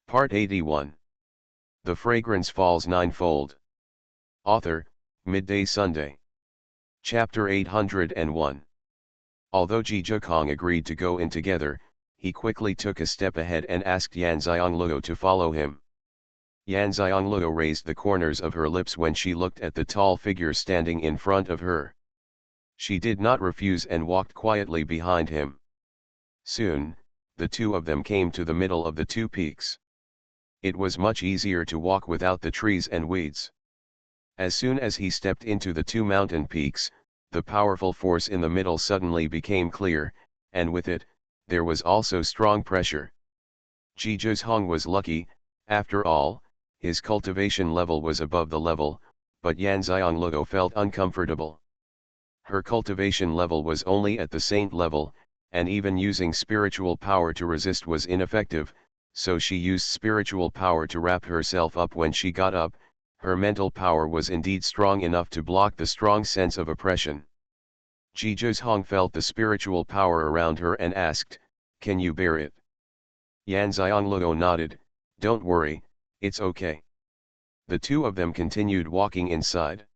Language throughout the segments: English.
Part 81. The Fragrance Falls Ninefold. Author, Midday Sunday. Chapter 801. Although Ji Zhekong agreed to go in together, he quickly took a step ahead and asked Yan Xiangluo to follow him. Yan Xiangluo raised the corners of her lips when she looked at the tall figure standing in front of her. She did not refuse and walked quietly behind him. Soon, the two of them came to the middle of the two peaks. It was much easier to walk without the trees and weeds. As soon as he stepped into the two mountain peaks, the powerful force in the middle suddenly became clear, and with it, there was also strong pressure. Ji Zhekong was lucky, after all, his cultivation level was above the level, but Yan Xiangluo felt uncomfortable. Her cultivation level was only at the saint level, and even using spiritual power to resist was ineffective, so she used spiritual power to wrap herself up when she got up. Her mental power was indeed strong enough to block the strong sense of oppression. Ji Zhekong felt the spiritual power around her and asked, "Can you bear it?" Yan Xiangluo nodded, "Don't worry, it's okay." The two of them continued walking inside.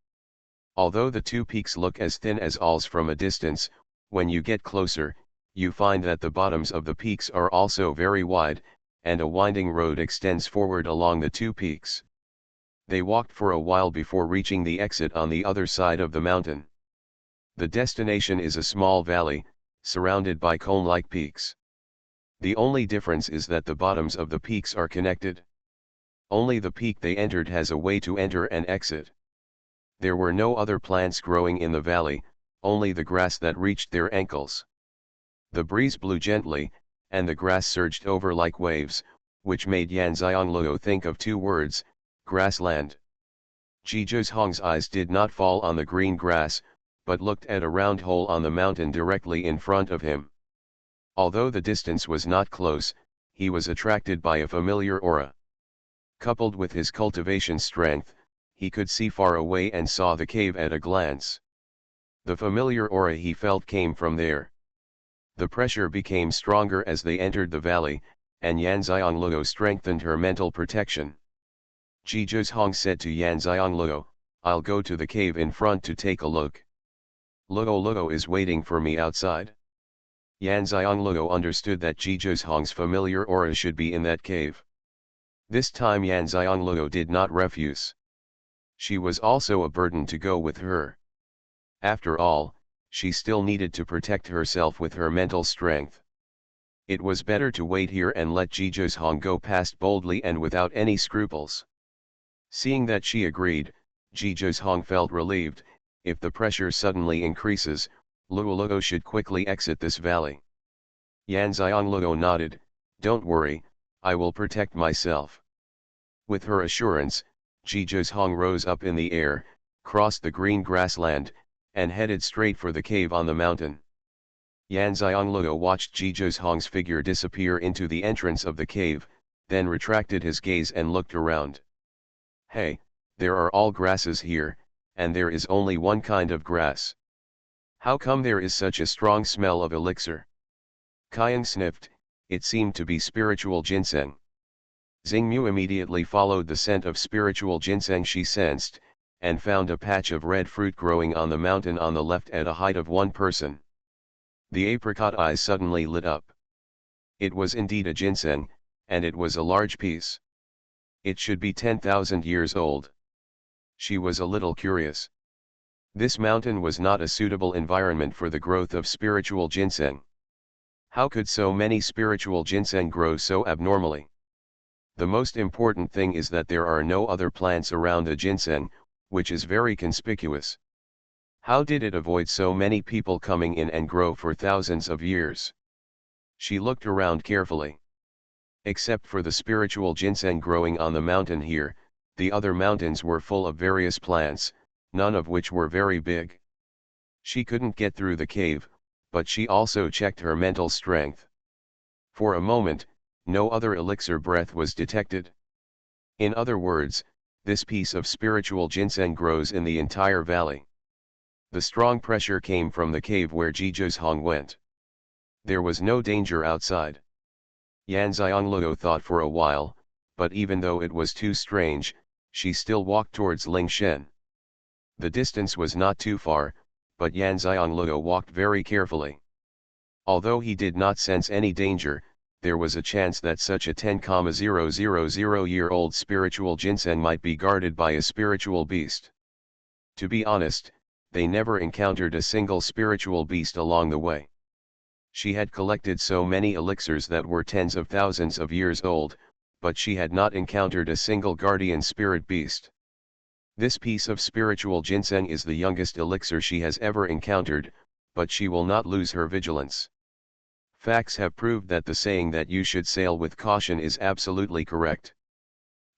Although the two peaks look as thin as alls from a distance, when you get closer, you find that the bottoms of the peaks are also very wide, and a winding road extends forward along the two peaks. They walked for a while before reaching the exit on the other side of the mountain. The destination is a small valley, surrounded by cone-like peaks. The only difference is that the bottoms of the peaks are connected. Only the peak they entered has a way to enter and exit. There were no other plants growing in the valley, only the grass that reached their ankles. The breeze blew gently, and the grass surged over like waves, which made Yan Xiangluo think of two words: grassland. Ji Zhekong's eyes did not fall on the green grass, but looked at a round hole on the mountain directly in front of him. Although the distance was not close, he was attracted by a familiar aura. Coupled with his cultivation strength, he could see far away and saw the cave at a glance. The familiar aura he felt came from there. The pressure became stronger as they entered the valley, and Yan Xiangluo strengthened her mental protection. Ji Zhekong said to Yan Xiangluo, "I'll go to the cave in front to take a look. Luo is waiting for me outside." Yan Xiangluo understood that Ji Zhekong's familiar aura should be in that cave. This time Yan Xiangluo did not refuse. She was also a burden to go with her. After all, she still needed to protect herself with her mental strength. It was better to wait here and let Ji Zhekong go past boldly and without any scruples. Seeing that she agreed, Ji Zhekong felt relieved. If the pressure suddenly increases, Luo should quickly exit this valley. Yan Xiangluo nodded, "Don't worry, I will protect myself." With her assurance, Ji Zhekong rose up in the air, crossed the green grassland, and headed straight for the cave on the mountain. Yan Xiangluo watched Ji Zhekong's figure disappear into the entrance of the cave, then retracted his gaze and looked around. "Hey, there are all grasses here, and there is only one kind of grass. How come there is such a strong smell of elixir?" Qian sniffed. It seemed to be spiritual ginseng. Xingmu immediately followed the scent of spiritual ginseng she sensed, and found a patch of red fruit growing on the mountain on the left at a height of one person. The apricot eyes suddenly lit up. It was indeed a ginseng, and it was a large piece. It should be 10,000 years old. She was a little curious. This mountain was not a suitable environment for the growth of spiritual ginseng. How could so many spiritual ginseng grow so abnormally? The most important thing is that there are no other plants around the ginseng, which is very conspicuous. How did it avoid so many people coming in and grow for thousands of years? She looked around carefully. Except for the spiritual ginseng growing on the mountain here, the other mountains were full of various plants, none of which were very big. She couldn't get through the cave, but she also checked her mental strength. For a moment, no other elixir breath was detected. In other words, this piece of spiritual ginseng grows in the entire valley. The strong pressure came from the cave where Ji Zhekong went. There was no danger outside. Yan Xiangluo thought for a while, but even though it was too strange, she still walked towards Ling Shen. The distance was not too far, but Yan Xiangluo walked very carefully. Although he did not sense any danger, there was a chance that such a 10,000-year-old spiritual ginseng might be guarded by a spiritual beast. To be honest, they never encountered a single spiritual beast along the way. She had collected so many elixirs that were tens of thousands of years old, but she had not encountered a single guardian spirit beast. This piece of spiritual ginseng is the youngest elixir she has ever encountered, but she will not lose her vigilance. Facts have proved that the saying that you should sail with caution is absolutely correct.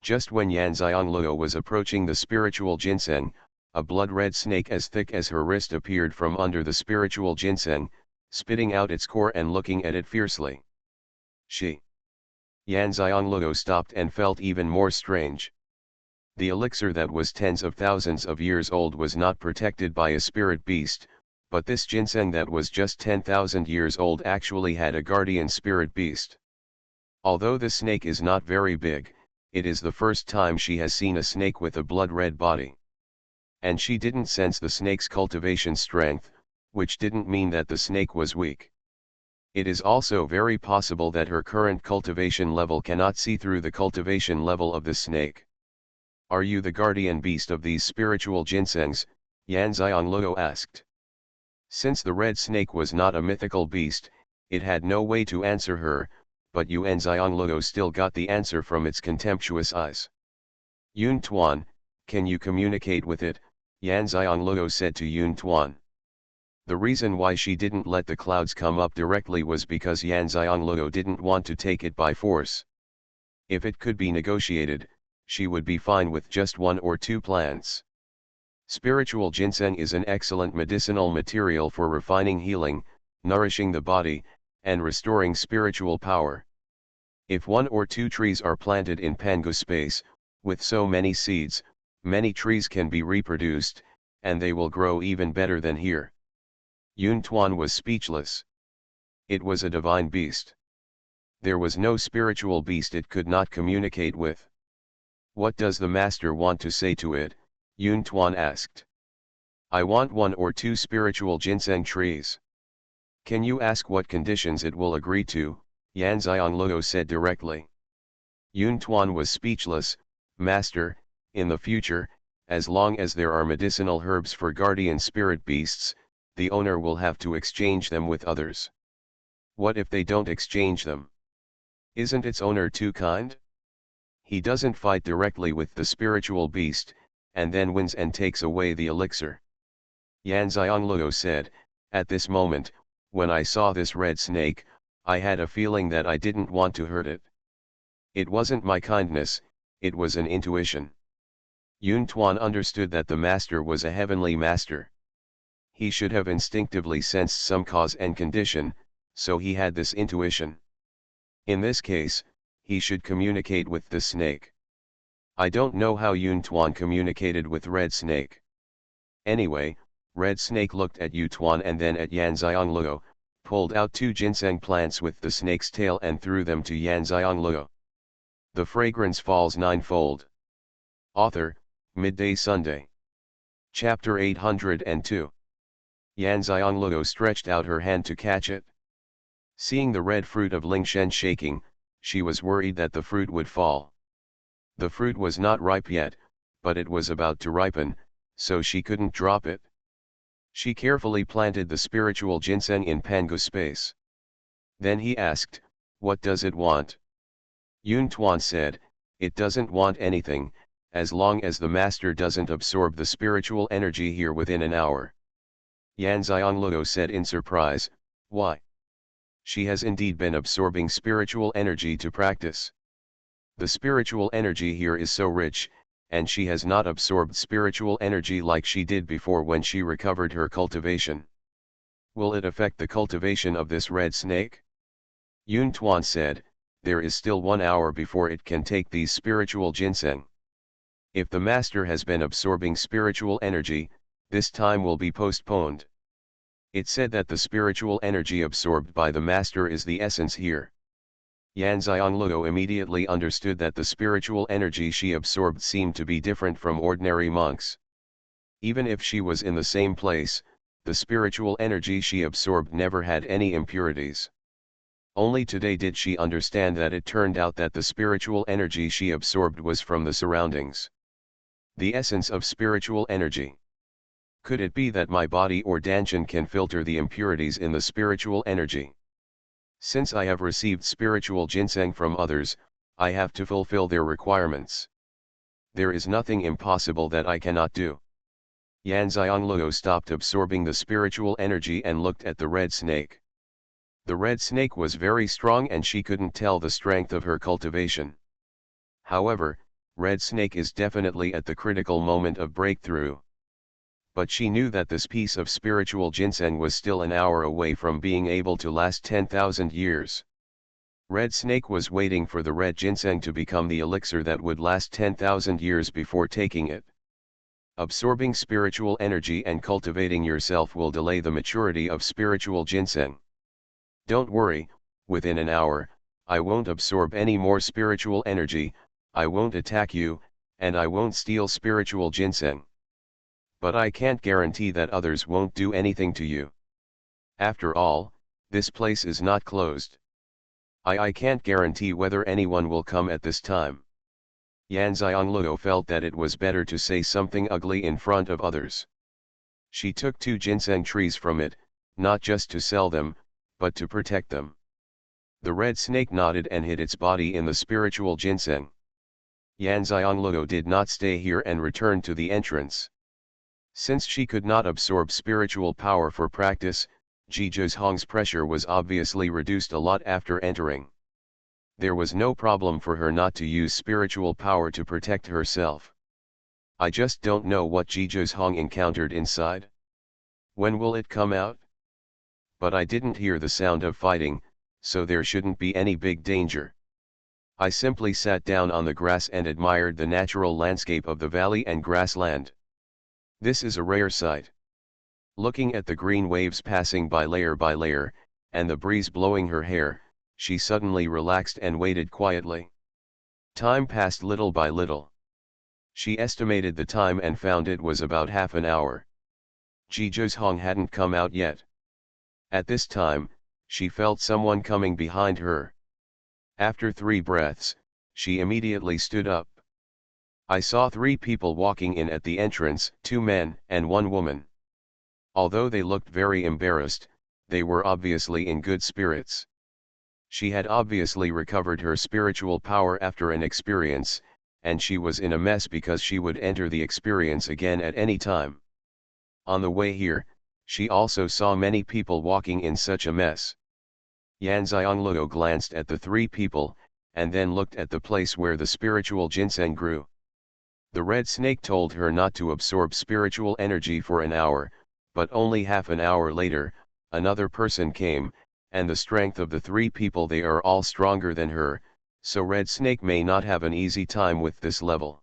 Just when Yan Xiangluo was approaching the spiritual ginseng, a blood-red snake as thick as her wrist appeared from under the spiritual ginseng, spitting out its core and looking at it fiercely. Yan Xiangluo stopped and felt even more strange. The elixir that was tens of thousands of years old was not protected by a spirit beast, but this ginseng that was just 10,000 years old actually had a guardian spirit beast. Although the snake is not very big, it is the first time she has seen a snake with a blood-red body. And she didn't sense the snake's cultivation strength, which didn't mean that the snake was weak. It is also very possible that her current cultivation level cannot see through the cultivation level of the snake. Are you the guardian beast of these spiritual ginsengs? Yan Xiangluo asked. Since the red snake was not a mythical beast, it had no way to answer her, but Yan Xiangluo still got the answer from its contemptuous eyes. Yun Tuan, can you communicate with it? Yan Xiangluo said to Yun Tuan. The reason why she didn't let the clouds come up directly was because Yan Xiangluo didn't want to take it by force. If it could be negotiated, she would be fine with just 1 or 2 plants. Spiritual ginseng is an excellent medicinal material for refining healing, nourishing the body, and restoring spiritual power. If 1 or 2 trees are planted in Pangu space, with so many seeds, many trees can be reproduced, and they will grow even better than here. Yun Tuan was speechless. It was a divine beast. There was no spiritual beast it could not communicate with. What does the master want to say to it? Yun Tuan asked. I want 1 or 2 spiritual ginseng trees. Can you ask what conditions it will agree to? Yan Xiangluo said directly. Yun Tuan was speechless. Master, in the future, as long as there are medicinal herbs for guardian spirit beasts, the owner will have to exchange them with others. What if they don't exchange them? Isn't its owner too kind? He doesn't fight directly with the spiritual beast, and then wins and takes away the elixir. Yan Xiangluo said, at this moment, when I saw this red snake, I had a feeling that I didn't want to hurt it. It wasn't my kindness, it was an intuition. Yun Tuan understood that the master was a heavenly master. He should have instinctively sensed some cause and condition, so he had this intuition. In this case, he should communicate with the snake. I don't know how Yun Tuan communicated with Red Snake. Anyway, Red Snake looked at Yu Tuan and then at Yan Xiangluo, pulled out 2 ginseng plants with the snake's tail and threw them to Yan Xiangluo. The fragrance falls ninefold. Author, Midday Sunday. Chapter 802. Yan Xiangluo stretched out her hand to catch it. Seeing the red fruit of Lingshen shaking, she was worried that the fruit would fall. The fruit was not ripe yet, but it was about to ripen, so she couldn't drop it. She carefully planted the spiritual ginseng in Pangu space. Then he asked, what does it want? Yun Tuan said, it doesn't want anything, as long as the master doesn't absorb the spiritual energy here within an hour. Yan Xiangluo said in surprise, why? She has indeed been absorbing spiritual energy to practice. The spiritual energy here is so rich, and she has not absorbed spiritual energy like she did before when she recovered her cultivation. Will it affect the cultivation of this red snake? Yun Tuan said, there is still 1 hour before it can take these spiritual ginseng. If the master has been absorbing spiritual energy, this time will be postponed. It said that the spiritual energy absorbed by the master is the essence here. Yan Xianglou immediately understood that the spiritual energy she absorbed seemed to be different from ordinary monks. Even if she was in the same place, the spiritual energy she absorbed never had any impurities. Only today did she understand that it turned out that the spiritual energy she absorbed was from the surroundings. The essence of spiritual energy. Could it be that my body or dantian can filter the impurities in the spiritual energy? Since I have received spiritual ginseng from others, I have to fulfill their requirements. There is nothing impossible that I cannot do. Yan Xianglou stopped absorbing the spiritual energy and looked at the red snake. The red snake was very strong and she couldn't tell the strength of her cultivation. However, red snake is definitely at the critical moment of breakthrough. But she knew that this piece of spiritual ginseng was still an hour away from being able to last 10,000 years. Red snake was waiting for the red ginseng to become the elixir that would last 10,000 years before taking it. Absorbing spiritual energy and cultivating yourself will delay the maturity of spiritual ginseng. Don't worry, within an hour, I won't absorb any more spiritual energy, I won't attack you, and I won't steal spiritual ginseng. But I can't guarantee that others won't do anything to you. After all, this place is not closed. I can't guarantee whether anyone will come at this time. Yan Xianglou felt that it was better to say something ugly in front of others. She took 2 ginseng trees from it, not just to sell them, but to protect them. The red snake nodded and hid its body in the spiritual ginseng. Yan Xianglou did not stay here and returned to the entrance. Since she could not absorb spiritual power for practice, Zhihong's pressure was obviously reduced a lot after entering. There was no problem for her not to use spiritual power to protect herself. I just don't know what Zhihong encountered inside. When will it come out? But I didn't hear the sound of fighting, so there shouldn't be any big danger. I simply sat down on the grass and admired the natural landscape of the valley and grassland. This is a rare sight. Looking at the green waves passing by layer, and the breeze blowing her hair, she suddenly relaxed and waited quietly. Time passed little by little. She estimated the time and found it was about half an hour. Zhihong hadn't come out yet. At this time, she felt someone coming behind her. After 3 breaths, she immediately stood up. I saw 3 people walking in at the entrance, 2 men and 1 woman. Although they looked very embarrassed, they were obviously in good spirits. She had obviously recovered her spiritual power after an experience, and she was in a mess because she would enter the experience again at any time. On the way here, she also saw many people walking in such a mess. Yan Xianglou glanced at the 3 people, and then looked at the place where the spiritual ginseng grew. The red snake told her not to absorb spiritual energy for an hour, but only half an hour later, another person came, and the strength of the 3 people, they are all stronger than her, so red snake may not have an easy time with this level.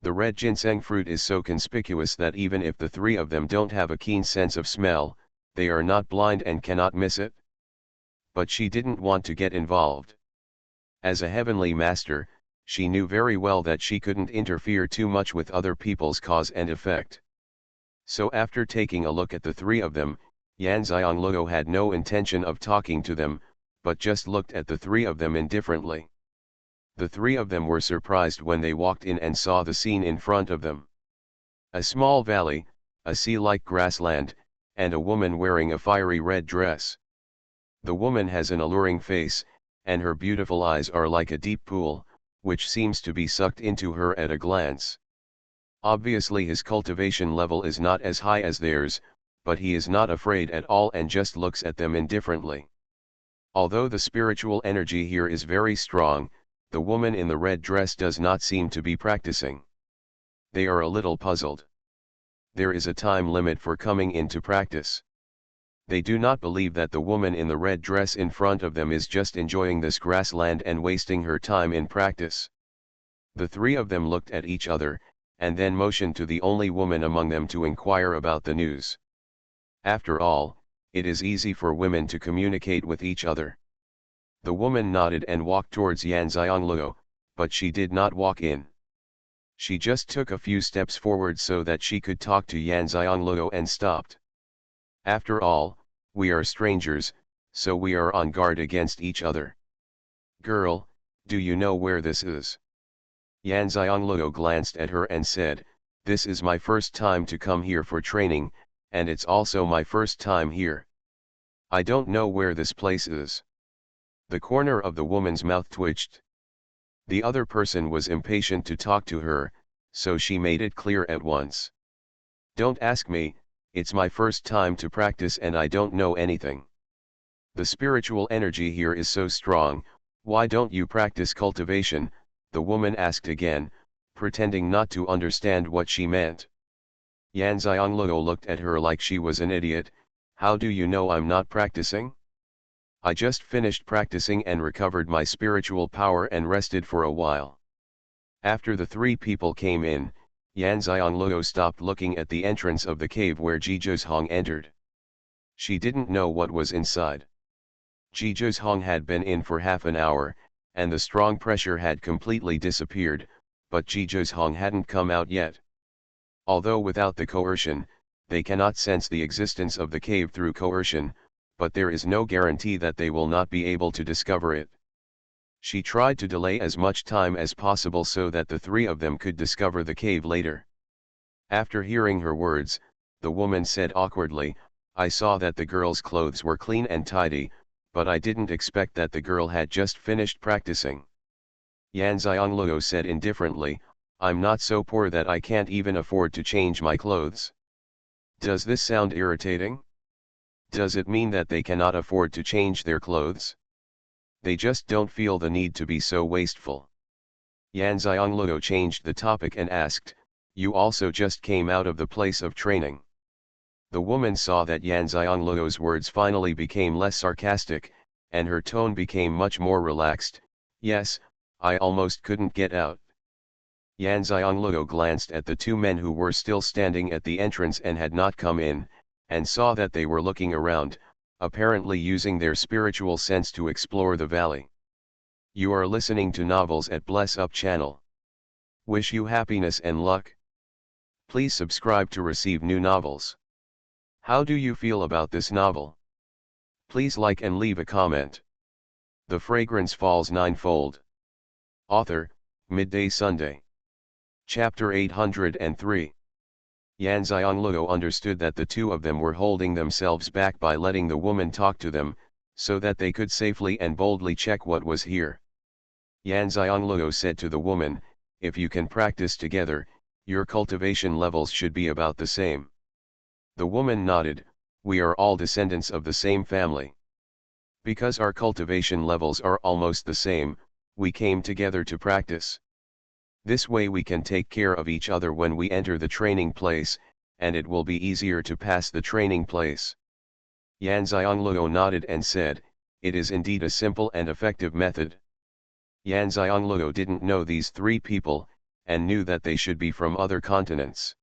The red ginseng fruit is so conspicuous that even if the 3 of them don't have a keen sense of smell, they are not blind and cannot miss it. But she didn't want to get involved. As a heavenly master, she knew very well that she couldn't interfere too much with other people's cause and effect. So after taking a look at the 3 of them, Yan Xianglou had no intention of talking to them, but just looked at the 3 of them indifferently. The 3 of them were surprised when they walked in and saw the scene in front of them. A small valley, a sea-like grassland, and a woman wearing a fiery red dress. The woman has an alluring face, and her beautiful eyes are like a deep pool, which seems to be sucked into her at a glance. Obviously his cultivation level is not as high as theirs, but he is not afraid at all and just looks at them indifferently. Although the spiritual energy here is very strong, the woman in the red dress does not seem to be practicing. They are a little puzzled. There is a time limit for coming into practice. They do not believe that the woman in the red dress in front of them is just enjoying this grassland and wasting her time in practice. The 3 of them looked at each other, and then motioned to the only woman among them to inquire about the news. After all, it is easy for women to communicate with each other. The woman nodded and walked towards Yan Xiangluo, but she did not walk in. She just took a few steps forward so that she could talk to Yan Xiangluo and stopped. After all, we are strangers, so we are on guard against each other. Girl, do you know where this is? Yan Xiangluo glanced at her and said, this is my first time to come here for training, and it's also my first time here. I don't know where this place is. The corner of the woman's mouth twitched. The other person was impatient to talk to her, so she made it clear at once. Don't ask me, it's my first time to practice and I don't know anything. The spiritual energy here is so strong, why don't you practice cultivation? The woman asked again, pretending not to understand what she meant. Yan Xiangluo looked at her like she was an idiot. How do you know I'm not practicing? I just finished practicing and recovered my spiritual power and rested for a while. After the three people came in, Yan Xiangluo stopped looking at the entrance of the cave where Jizhong entered. She didn't know what was inside. Jizhong had been in for half an hour, and the strong pressure had completely disappeared, but Jizhong hadn't come out yet. Although without the coercion, they cannot sense the existence of the cave through coercion, but there is no guarantee that they will not be able to discover it. She tried to delay as much time as possible so that the three of them could discover the cave later. After hearing her words, the woman said awkwardly, I saw that the girl's clothes were clean and tidy, but I didn't expect that the girl had just finished practicing. Yan Xiangluo said indifferently, I'm not so poor that I can't even afford to change my clothes. Does this sound irritating? Does it mean that they cannot afford to change their clothes? They just don't feel the need to be so wasteful. Yan Xiangluo changed the topic and asked, you also just came out of the place of training. The woman saw that Yan Xiangluo's words finally became less sarcastic, and her tone became much more relaxed. Yes, I almost couldn't get out. Yan Xiangluo glanced at the two men who were still standing at the entrance and had not come in, and saw that they were looking around, apparently using their spiritual sense to explore the valley. You are listening to novels at Bless Up channel. Wish you happiness and luck. Please subscribe to receive new novels. How do you feel about this novel? Please like and leave a comment. The Fragrance Falls Ninefold. Author, Midday Sunday. Chapter 803. Yan Xiangluo understood that the two of them were holding themselves back by letting the woman talk to them, so that they could safely and boldly check what was here. Yan Xiangluo said to the woman, if you can practice together, your cultivation levels should be about the same. The woman nodded, we are all descendants of the same family. Because our cultivation levels are almost the same, we came together to practice. This way we can take care of each other when we enter the training place, and it will be easier to pass the training place. Yan Xiangluo nodded and said, it is indeed a simple and effective method. Yan Xiangluo didn't know these three people, and knew that they should be from other continents.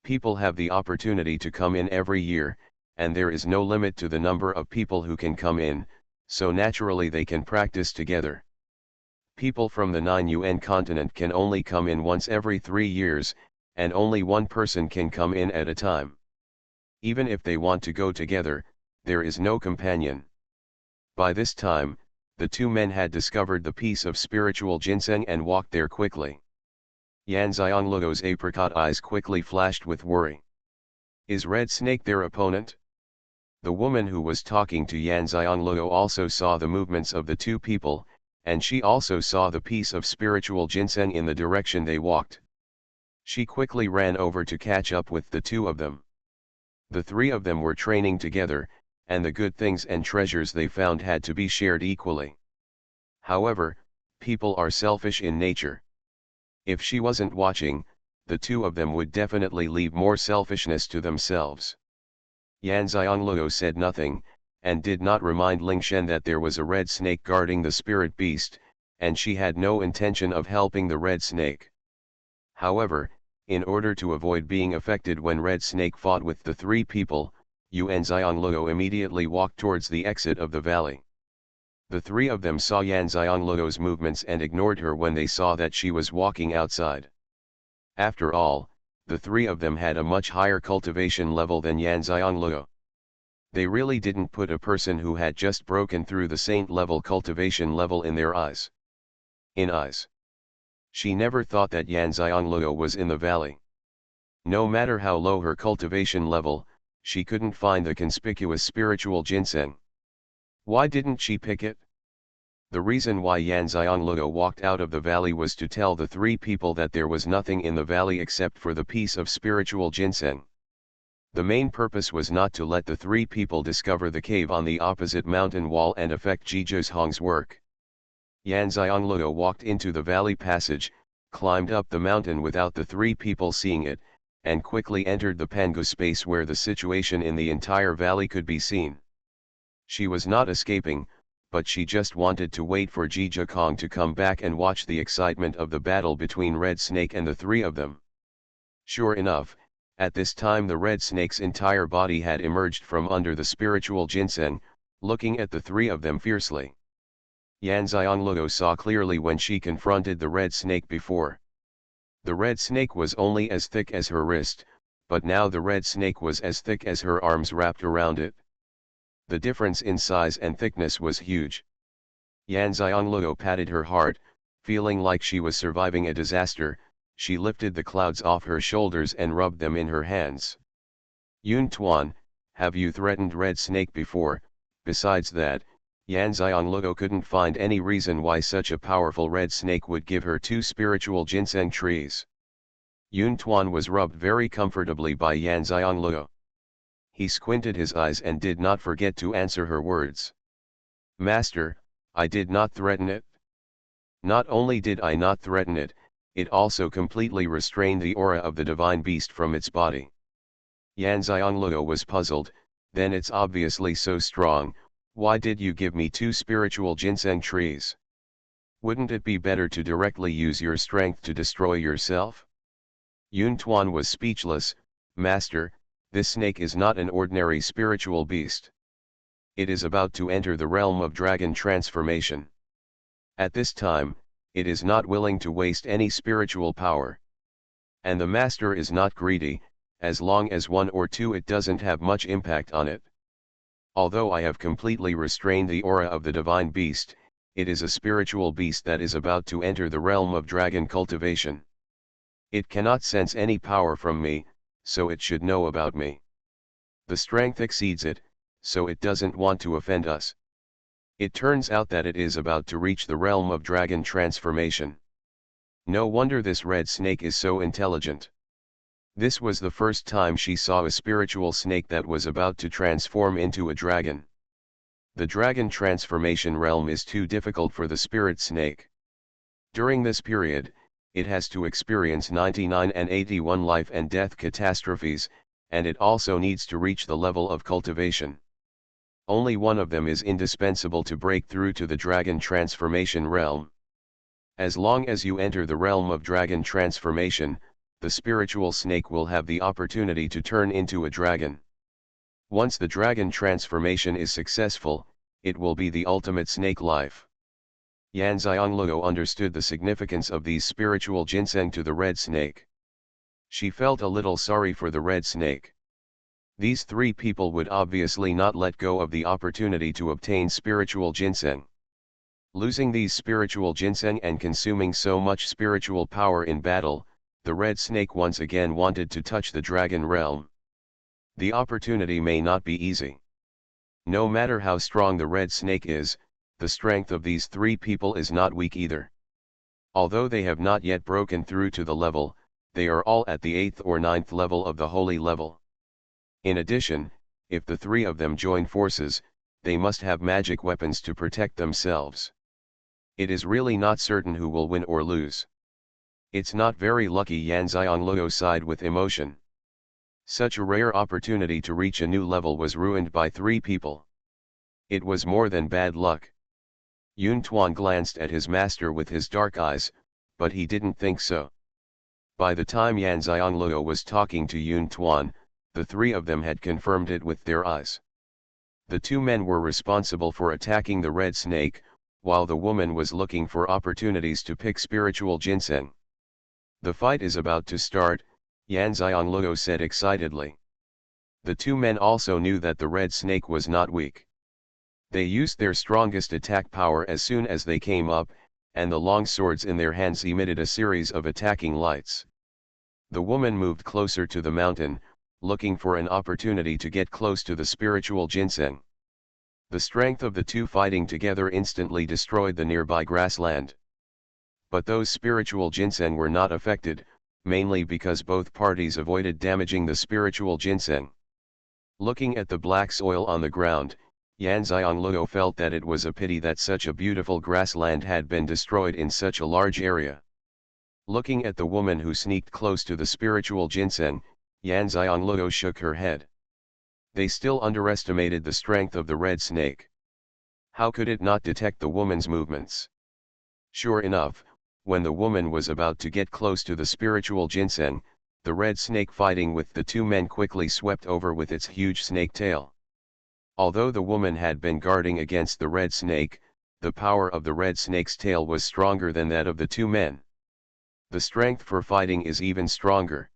People have the opportunity to come in every year, and there is no limit to the number of people who can come in, so naturally they can practice together. People from the 9UN continent can only come in once every 3 years, and only one person can come in at a time. Even if they want to go together, there is no companion. By this time, the two men had discovered the piece of spiritual ginseng and walked there quickly. Yan Xiangluo's apricot eyes quickly flashed with worry. Is Red Snake their opponent? The woman who was talking to Yan Xiangluo also saw the movements of the two people, and she also saw the piece of spiritual ginseng in the direction they walked. She quickly ran over to catch up with the two of them. The three of them were training together, and the good things and treasures they found had to be shared equally. However, people are selfish in nature. If she wasn't watching, the two of them would definitely leave more selfishness to themselves. Yan Xiangluo said nothing, and did not remind Lingshen that there was a red snake guarding the spirit beast, and she had no intention of helping the red snake. However, in order to avoid being affected when Red Snake fought with the three people, Yan Xiangluo immediately walked towards the exit of the valley. The three of them saw Yan Xiangluo's movements and ignored her when they saw that she was walking outside. After all, the three of them had a much higher cultivation level than Yan Xiangluo. They really didn't put a person who had just broken through the saint level cultivation level in their eyes. In eyes. She never thought that Yan Xiangluo was in the valley. No matter how low her cultivation level, she couldn't find the conspicuous spiritual ginseng. Why didn't she pick it? The reason why Yan Xiangluo walked out of the valley was to tell the three people that there was nothing in the valley except for the piece of spiritual ginseng. The main purpose was not to let the three people discover the cave on the opposite mountain wall and affect Zhizhong's work. Yan Xiangluo walked into the valley passage, climbed up the mountain without the three people seeing it, and quickly entered the Pangu space where the situation in the entire valley could be seen. She was not escaping, but she just wanted to wait for Zhizhong to come back and watch the excitement of the battle between Red Snake and the three of them. Sure enough, at this time the Red Snake's entire body had emerged from under the spiritual ginseng, looking at the three of them fiercely. Yan Xiangluo saw clearly when she confronted the Red Snake before. The Red Snake was only as thick as her wrist, but now the Red Snake was as thick as her arms wrapped around it. The difference in size and thickness was huge. Yan Xiangluo patted her heart, feeling like she was surviving a disaster. She lifted the clouds off her shoulders and rubbed them in her hands. Yun Tuan, have you threatened Red Snake before? Besides that, Yan Xiangluo couldn't find any reason why such a powerful red snake would give her two spiritual ginseng trees. Yun Tuan was rubbed very comfortably by Yan Xiangluo. He squinted his eyes and did not forget to answer her words. Master, I did not threaten it. Not only did I not threaten it, it also completely restrained the aura of the divine beast from its body. Yan Xiangluo was puzzled. Then it's obviously so strong, why did you give me two spiritual ginseng trees? Wouldn't it be better to directly use your strength to destroy yourself? Yun Tuan was speechless. Master, this snake is not an ordinary spiritual beast. It is about to enter the realm of dragon transformation. At this time, it is not willing to waste any spiritual power. And the master is not greedy. As long as one or two it doesn't have much impact on it. Although I have completely restrained the aura of the divine beast, it is a spiritual beast that is about to enter the realm of dragon cultivation. It cannot sense any power from me, so it should know about me. The strength exceeds it, so it doesn't want to offend us. It turns out that it is about to reach the realm of dragon transformation. No wonder this red snake is so intelligent. This was the first time she saw a spiritual snake that was about to transform into a dragon. The dragon transformation realm is too difficult for the spirit snake. During this period, it has to experience 99 and 81 life and death catastrophes, and it also needs to reach the level of cultivation. Only one of them is indispensable to break through to the dragon transformation realm. As long as you enter the realm of dragon transformation, the spiritual snake will have the opportunity to turn into a dragon. Once the dragon transformation is successful, it will be the ultimate snake life. Yan Xiangluo understood the significance of these spiritual ginseng to the red snake. She felt a little sorry for the red snake. These three people would obviously not let go of the opportunity to obtain spiritual ginseng. Losing these spiritual ginseng and consuming so much spiritual power in battle, the red snake once again wanted to touch the dragon realm. The opportunity may not be easy. No matter how strong the red snake is, the strength of these three people is not weak either. Although they have not yet broken through to the level, they are all at the 8th or 9th level of the holy level. In addition, if the three of them join forces, they must have magic weapons to protect themselves. It is really not certain who will win or lose. It's not very lucky. Yan Xiangluo sighed with emotion. Such a rare opportunity to reach a new level was ruined by three people. It was more than bad luck. Yun Tuan glanced at his master with his dark eyes, but he didn't think so. By the time Yan Xiangluo was talking to Yun Tuan, the three of them had confirmed it with their eyes. The two men were responsible for attacking the red snake, while the woman was looking for opportunities to pick spiritual ginseng. "The fight is about to start," Xianxia said excitedly. The two men also knew that the red snake was not weak. They used their strongest attack power as soon as they came up, and the long swords in their hands emitted a series of attacking lights. The woman moved closer to the mountain, looking for an opportunity to get close to the spiritual ginseng. The strength of the two fighting together instantly destroyed the nearby grassland. But those spiritual ginseng were not affected, mainly because both parties avoided damaging the spiritual ginseng. Looking at the black soil on the ground, Xianxia felt that it was a pity that such a beautiful grassland had been destroyed in such a large area. Looking at the woman who sneaked close to the spiritual ginseng, Xianxia shook her head. They still underestimated the strength of the red snake. How could it not detect the woman's movements? Sure enough, when the woman was about to get close to the spiritual ginseng, the red snake fighting with the two men quickly swept over with its huge snake tail. Although the woman had been guarding against the red snake, the power of the red snake's tail was stronger than that of the two men. The strength for fighting is even stronger.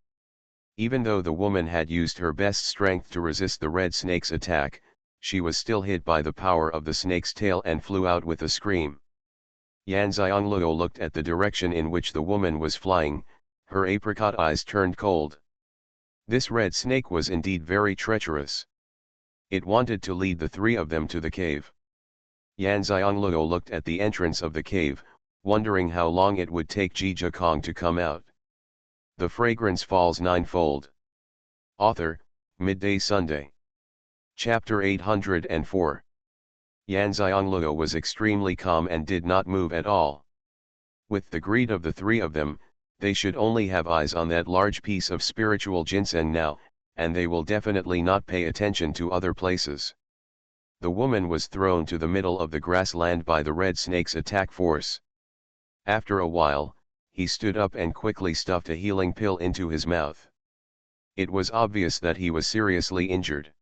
Even though the woman had used her best strength to resist the red snake's attack, she was still hit by the power of the snake's tail and flew out with a scream. Xianxia looked at the direction in which the woman was flying, her apricot eyes turned cold. This red snake was indeed very treacherous. It wanted to lead the three of them to the cave. Xianxia looked at the entrance of the cave, wondering how long it would take Jia Kong to come out. The Fragrance Falls Ninefold. Author, Midday Sunday. Chapter 804. Xianxia was extremely calm and did not move at all. With the greed of the three of them, they should only have eyes on that large piece of spiritual ginseng now, and they will definitely not pay attention to other places. The woman was thrown to the middle of the grassland by the red snake's attack force. After a while, he stood up and quickly stuffed a healing pill into his mouth. It was obvious that he was seriously injured.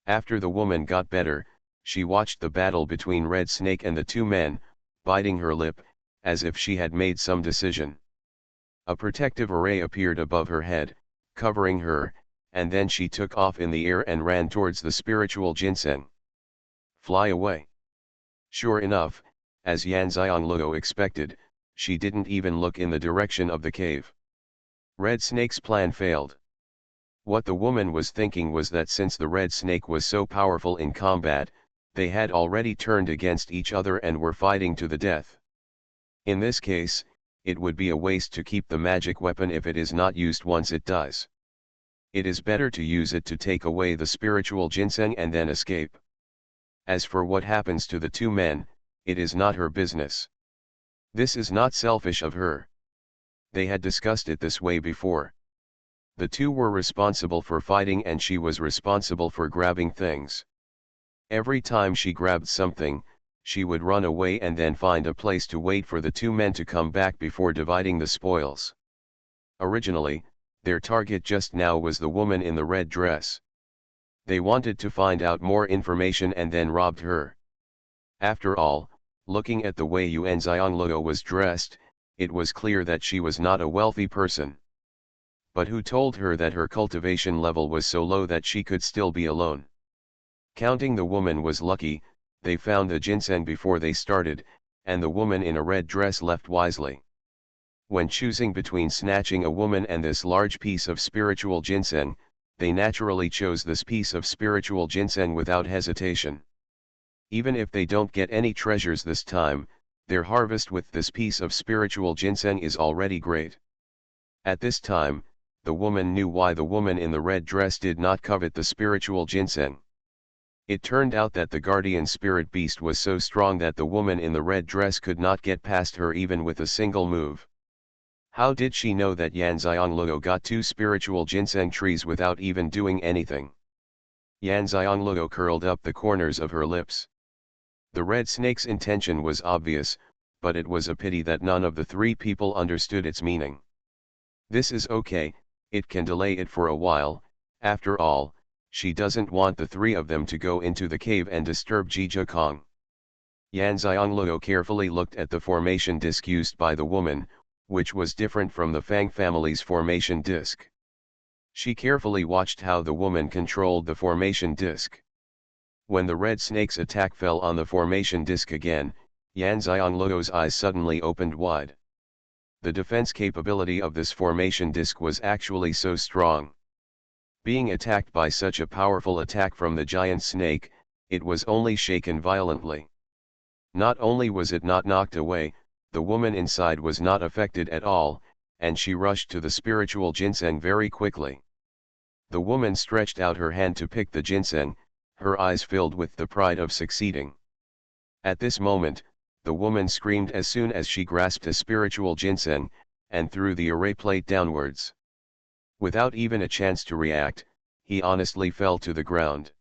After the woman got better, she watched the battle between Red Snake and the two men, biting her lip, as if she had made some decision. A protective array appeared above her head, covering her, and then she took off in the air and ran towards the spiritual ginseng. Fly away. Sure enough, as Xianxia expected, she didn't even look in the direction of the cave. Red Snake's plan failed. What the woman was thinking was that since the Red Snake was so powerful in combat, they had already turned against each other and were fighting to the death. In this case, it would be a waste to keep the magic weapon if it is not used once it dies. It is better to use it to take away the spiritual ginseng and then escape. As for what happens to the two men, it is not her business. This is not selfish of her. They had discussed it this way before. The two were responsible for fighting and she was responsible for grabbing things. Every time she grabbed something, she would run away and then find a place to wait for the two men to come back before dividing the spoils. Originally, their target just now was the woman in the red dress. They wanted to find out more information and then robbed her. After all, looking at the way Xianxia was dressed, it was clear that she was not a wealthy person. But who told her that her cultivation level was so low that she could still be alone? Counting the woman was lucky. They found the ginseng before they started, and the woman in a red dress left wisely. When choosing between snatching a woman and this large piece of spiritual ginseng, they naturally chose this piece of spiritual ginseng without hesitation. Even if they don't get any treasures this time, their harvest with this piece of spiritual ginseng is already great. At this time, the woman knew why the woman in the red dress did not covet the spiritual ginseng. It turned out that the guardian spirit beast was so strong that the woman in the red dress could not get past her even with a single move. How did she know that Xianxia got 2 spiritual ginseng trees without even doing anything? Xianxia curled up the corners of her lips. The red snake's intention was obvious, but it was a pity that none of the 3 people understood its meaning. This is okay, it can delay it for a while. After all, She doesn't want the three of them to go into the cave and disturb Jijia. Yan Xianglou carefully looked at the formation disc used by the woman, which was different from the Fang family's formation disc. She carefully watched how the woman controlled the formation disc. When the red snake's attack fell on the formation disc again, Yan Xianglou's eyes suddenly opened wide. The defense capability of this formation disc was actually so strong. Being attacked by such a powerful attack from the giant snake, it was only shaken violently. Not only was it not knocked away, the woman inside was not affected at all, and she rushed to the spiritual ginseng very quickly. The woman stretched out her hand to pick the ginseng, her eyes filled with the pride of succeeding. At this moment, the woman screamed as soon as she grasped a spiritual ginseng, and threw the array plate downwards. Without even a chance to react, he honestly fell to the ground.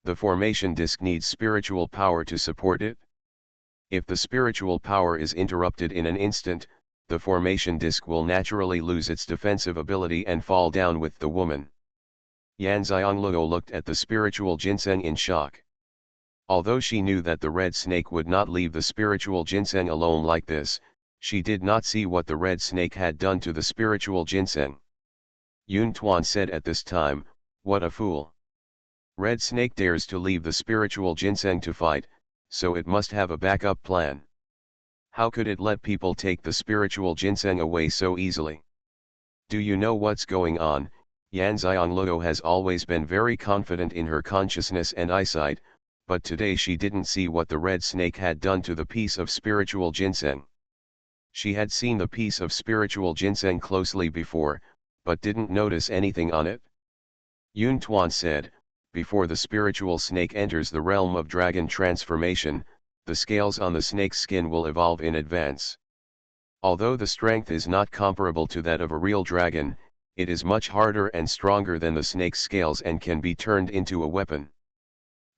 The formation disc needs spiritual power to support it. If the spiritual power is interrupted in an instant, the formation disc will naturally lose its defensive ability and fall down with the woman. Yan Xianglou looked at the spiritual ginseng in shock. Although she knew that the red snake would not leave the spiritual ginseng alone like this, she did not see what the red snake had done to the spiritual ginseng. Yun Tuan said at this time, "What a fool! Red snake dares to leave the spiritual ginseng to fight, so it must have a backup plan. How could it let people take the spiritual ginseng away so easily? Do you know what's going on?" Yan Xianglou has always been very confident in her consciousness and eyesight, but today she didn't see what the red snake had done to the piece of spiritual ginseng. She had seen the piece of spiritual ginseng closely before, but didn't notice anything on it. Yun Tuan said, "Before the spiritual snake enters the realm of dragon transformation, the scales on the snake's skin will evolve in advance. Although the strength is not comparable to that of a real dragon, it is much harder and stronger than the snake's scales and can be turned into a weapon."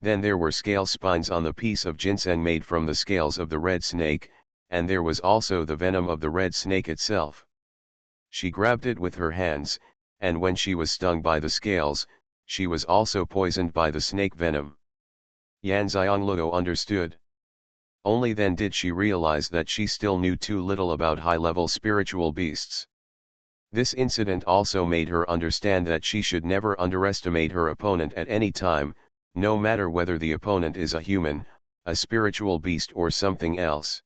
Then there were scale spines on the piece of ginseng made from the scales of the red snake, and there was also the venom of the red snake itself. She grabbed it with her hands, and when she was stung by the scales, she was also poisoned by the snake venom. Yan Xianglou understood. Only then did she realize that she still knew too little about high-level spiritual beasts. This incident also made her understand that she should never underestimate her opponent at any time, no matter whether the opponent is a human, a spiritual beast or something else.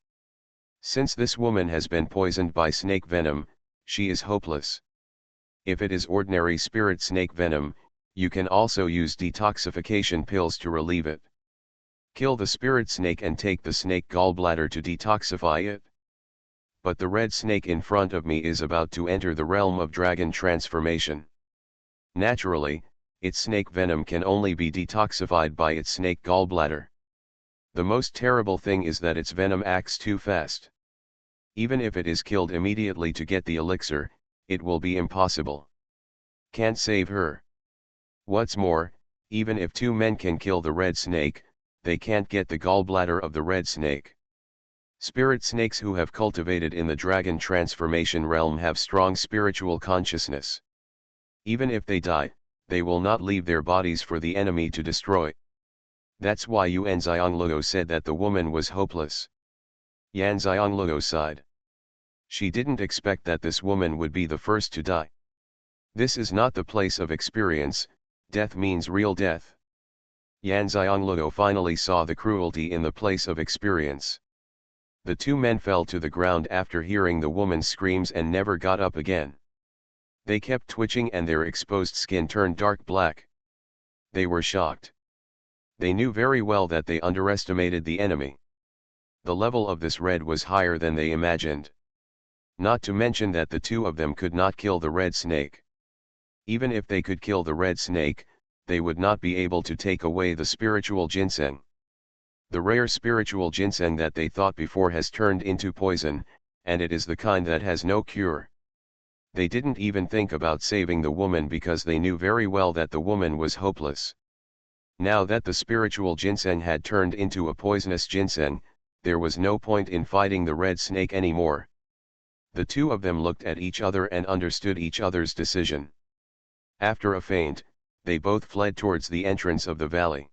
Since this woman has been poisoned by snake venom, she is hopeless. If it is ordinary spirit snake venom, you can also use detoxification pills to relieve it. Kill the spirit snake and take the snake gallbladder to detoxify it. But the red snake in front of me is about to enter the realm of dragon transformation. Naturally, its snake venom can only be detoxified by its snake gallbladder. The most terrible thing is that its venom acts too fast. Even if it is killed immediately to get the elixir, it will be impossible. Can't save her. What's more, even if two men can kill the red snake, they can't get the gallbladder of the red snake. Spirit snakes who have cultivated in the dragon transformation realm have strong spiritual consciousness. Even if they die, they will not leave their bodies for the enemy to destroy. That's why Yuan Xianglou said that the woman was hopeless. Yan Xianglou sighed. She didn't expect that this woman would be the first to die. This is not the place of experience, death means real death. Yan Xianglou finally saw the cruelty in the place of experience. The two men fell to the ground after hearing the woman's screams and never got up again. They kept twitching and their exposed skin turned dark black. They were shocked. They knew very well that they underestimated the enemy. The level of this red was higher than they imagined. Not to mention that the two of them could not kill the red snake. Even if they could kill the red snake, they would not be able to take away the spiritual ginseng. The rare spiritual ginseng that they thought before has turned into poison, and it is the kind that has no cure. They didn't even think about saving the woman because they knew very well that the woman was hopeless. Now that the spiritual ginseng had turned into a poisonous ginseng, there was no point in fighting the red snake anymore. The two of them looked at each other and understood each other's decision. After a feint, they both fled towards the entrance of the valley.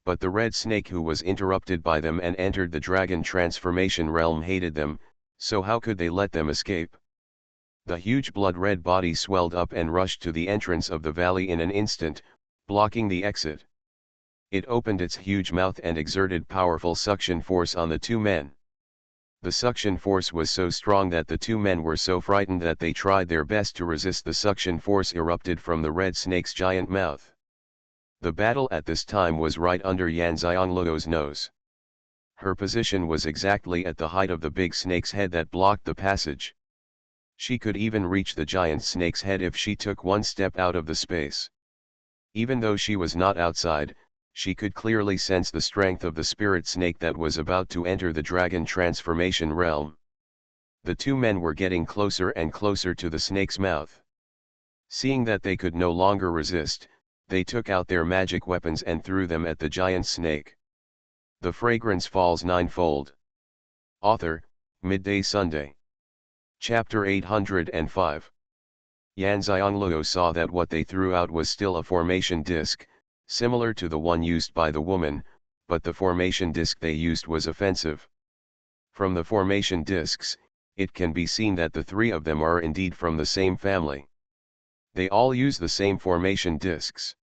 But the red snake who was interrupted by them and entered the dragon transformation realm hated them, so how could they let them escape? The huge blood-red body swelled up and rushed to the entrance of the valley in an instant, blocking the exit. It opened its huge mouth and exerted powerful suction force on the two men. The suction force was so strong that the two men were so frightened that they tried their best to resist the suction force erupted from the red snake's giant mouth. The battle at this time was right under Xianxia's nose. Her position was exactly at the height of the big snake's head that blocked the passage. She could even reach the giant snake's head if she took one step out of the space. Even though she was not outside, she could clearly sense the strength of the spirit snake that was about to enter the dragon transformation realm. The two men were getting closer and closer to the snake's mouth. Seeing that they could no longer resist, they took out their magic weapons and threw them at the giant snake. The fragrance falls ninefold. Author, Midday Sunday. Chapter 805. Xianxia saw that what they threw out was still a formation disc, similar to the one used by the woman, but the formation disc they used was offensive. From the formation discs, it can be seen that the three of them are indeed from the same family. They all use the same formation discs.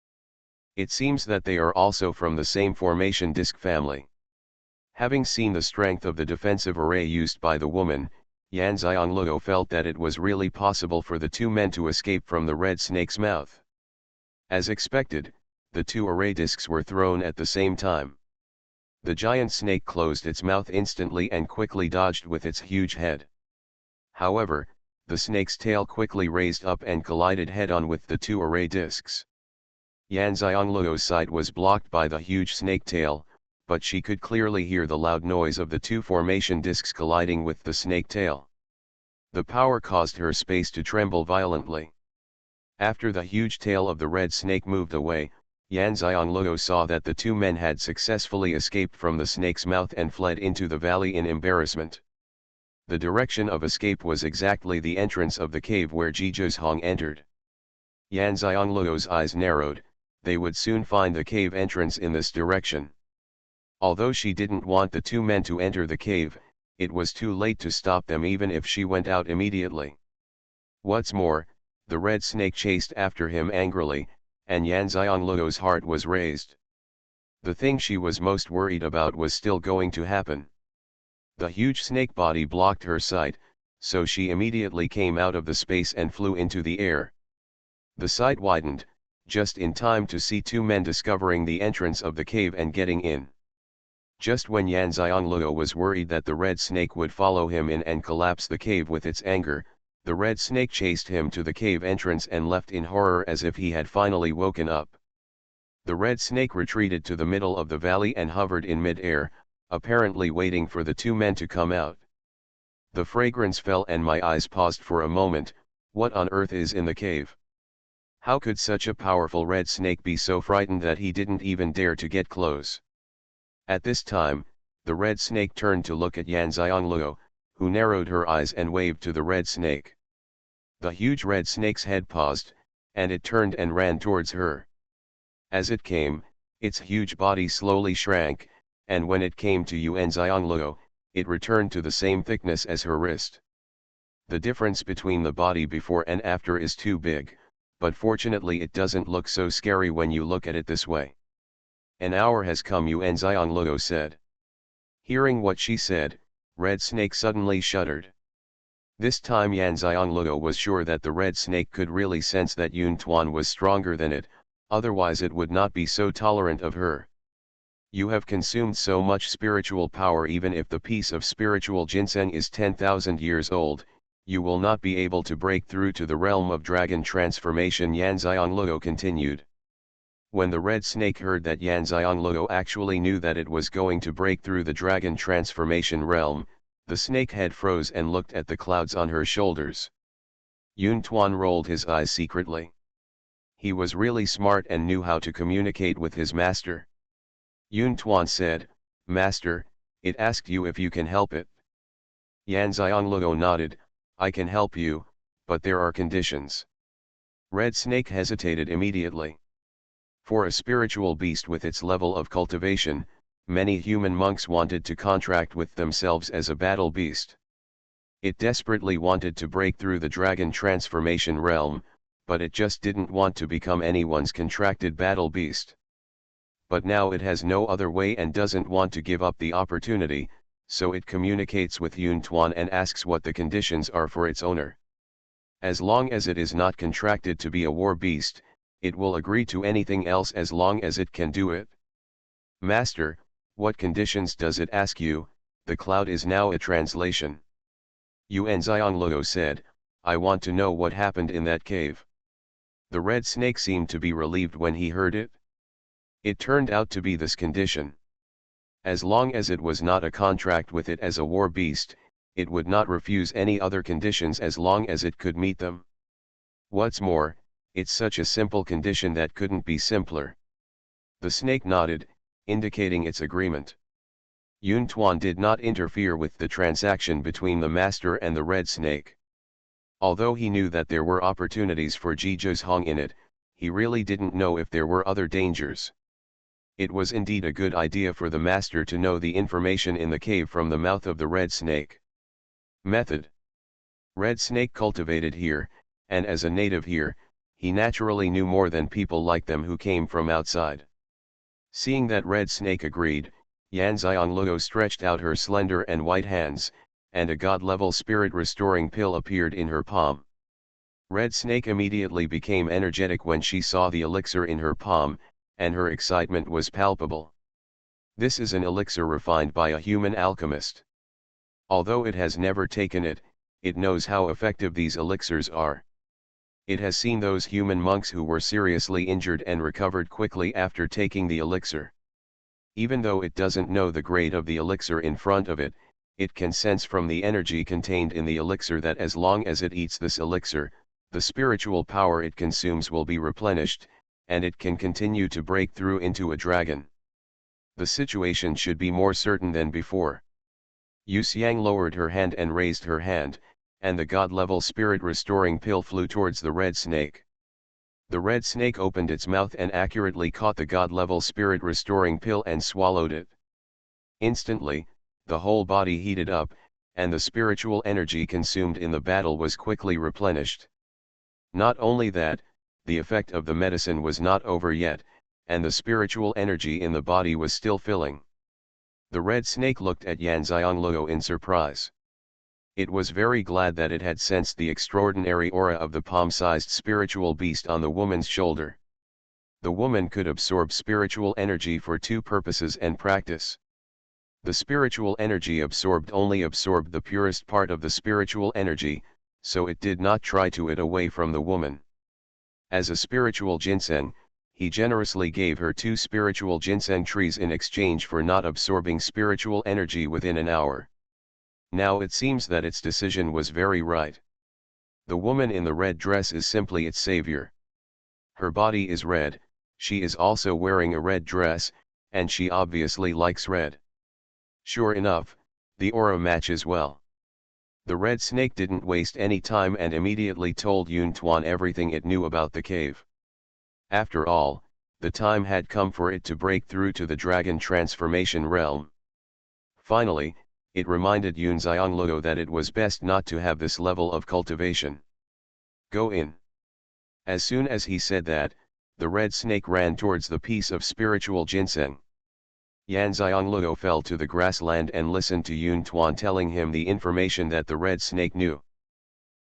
It seems that they are also from the same formation disc family. Having seen the strength of the defensive array used by the woman, Xianxia felt that it was really possible for the two men to escape from the red snake's mouth. As expected, the two array discs were thrown at the same time. The giant snake closed its mouth instantly and quickly dodged with its huge head. However, the snake's tail quickly raised up and collided head-on with the two array discs. Xianxia's sight was blocked by the huge snake tail, but she could clearly hear the loud noise of the two formation discs colliding with the snake tail. The power caused her space to tremble violently. After the huge tail of the red snake moved away, Xianxia saw that the two men had successfully escaped from the snake's mouth and fled into the valley in embarrassment. The direction of escape was exactly the entrance of the cave where Xuanhuan entered. Xianxia's eyes narrowed, they would soon find the cave entrance in this direction. Although she didn't want the two men to enter the cave, it was too late to stop them even if she went out immediately. What's more, the red snake chased after him angrily, and Xianxia's heart was raised. The thing she was most worried about was still going to happen. The huge snake body blocked her sight, so she immediately came out of the space and flew into the air. The sight widened, just in time to see two men discovering the entrance of the cave and getting in. Just when Xianxia was worried that the red snake would follow him in and collapse the cave with its anger, the red snake chased him to the cave entrance and left in horror as if he had finally woken up. The red snake retreated to the middle of the valley and hovered in mid-air, apparently waiting for the two men to come out. The fragrance fell and my eyes paused for a moment. What on earth is in the cave? How could such a powerful red snake be so frightened that he didn't even dare to get close? At this time, the red snake turned to look at Xianxia, who narrowed her eyes and waved to the red snake. The huge red snake's head paused, and it turned and ran towards her. As it came, its huge body slowly shrank, and when it came to Xianxia, it returned to the same thickness as her wrist. The difference between the body before and after is too big, but fortunately it doesn't look so scary when you look at it this way. An hour has come, Xianxia said. Hearing what she said, Red Snake suddenly shuddered. This time Xianxia was sure that the red snake could really sense that Xuanhuan was stronger than it, otherwise it would not be so tolerant of her. You have consumed so much spiritual power, even if the piece of spiritual ginseng is 10,000 years old, you will not be able to break through to the realm of dragon transformation, Xianxia continued. When the red snake heard that Xianxia actually knew that it was going to break through the dragon transformation realm, the snake head froze and looked at the clouds on her shoulders. Xuanhuan rolled his eyes secretly. He was really smart and knew how to communicate with his master. Xuanhuan said, "Master, it asked you if you can help it." Xianxia nodded, "I can help you, but there are conditions." Red Snake hesitated immediately. For a spiritual beast with its level of cultivation, many human monks wanted to contract with themselves as a battle beast. It desperately wanted to break through the dragon transformation realm, but it just didn't want to become anyone's contracted battle beast. But now it has no other way and doesn't want to give up the opportunity, so it communicates with Xuanhuan and asks what the conditions are for its owner. As long as it is not contracted to be a war beast, it will agree to anything else as long as it can do it. Master, what conditions does it ask you? The cloud is now a translation. Xuanhuan said, I want to know what happened in that cave. The red snake seemed to be relieved when he heard it. It turned out to be this condition. As long as it was not a contract with it as a war beast, it would not refuse any other conditions as long as it could meet them. What's more, it's such a simple condition that couldn't be simpler. The snake nodded, indicating its agreement. Xuanhuan did not interfere with the transaction between the master and the red snake. Although he knew that there were opportunities for Jiji's Hong in it, he really didn't know if there were other dangers. It was indeed a good idea for the master to know the information in the cave from the mouth of the red snake. Method: Red snake cultivated here, and as a native here, he naturally knew more than people like them who came from outside. Seeing that red snake agreed, Xianxia stretched out her slender and white hands, and a god-level spirit-restoring pill appeared in her palm. Red snake immediately became energetic when she saw the elixir in her palm, and her excitement was palpable. This is an elixir refined by a human alchemist. Although it has never taken it, it knows how effective these elixirs are. It has seen those human monks who were seriously injured and recovered quickly after taking the elixir. Even though it doesn't know the grade of the elixir in front of it, it can sense from the energy contained in the elixir that as long as it eats this elixir, the spiritual power it consumes will be replenished, and it can continue to break through into a dragon. The situation should be more certain than before. Yu Xiang lowered her hand and raised her hand, and the god-level spirit-restoring pill flew towards the red snake. The red snake opened its mouth and accurately caught the god-level spirit-restoring pill and swallowed it. Instantly, the whole body heated up, and the spiritual energy consumed in the battle was quickly replenished. Not only that, the effect of the medicine was not over yet, and the spiritual energy in the body was still filling. The red snake looked at Xianxia in surprise. It was very glad that it had sensed the extraordinary aura of the palm-sized spiritual beast on the woman's shoulder. The woman could absorb spiritual energy for two purposes and practice. The spiritual energy only absorbed the purest part of the spiritual energy, so it did not try to it away from the woman. As a spiritual ginseng, he generously gave her 2 spiritual ginseng trees in exchange for not absorbing spiritual energy within an hour. Now it seems that its decision was very right. The woman in the red dress is simply its savior. Her body is red, she is also wearing a red dress, and she obviously likes red. Sure enough, the aura matches well. The red snake didn't waste any time and immediately told Xuanhuan everything it knew about the cave. After all, the time had come for it to break through to the dragon transformation realm. Finally, it reminded Xianxia that it was best not to have this level of cultivation. Go in. As soon as he said that, the red snake ran towards the piece of spiritual ginseng. Xianxia fell to the grassland and listened to Xuanhuan telling him the information that the red snake knew.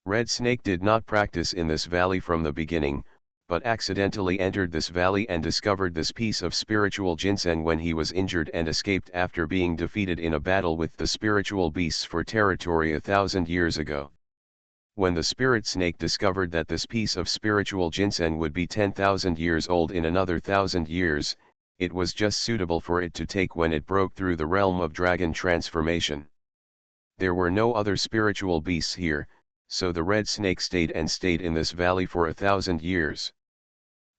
Red snake did not practice in this valley from the beginning, but accidentally entered this valley and discovered this piece of spiritual ginseng when he was injured and escaped after being defeated in a battle with the spiritual beasts for territory 1,000 years ago. When the spirit snake discovered that this piece of spiritual ginseng would be 10,000 years old in another 1,000 years, it was just suitable for it to take when it broke through the realm of dragon transformation. There were no other spiritual beasts here, so the red snake stayed in this valley for 1,000 years.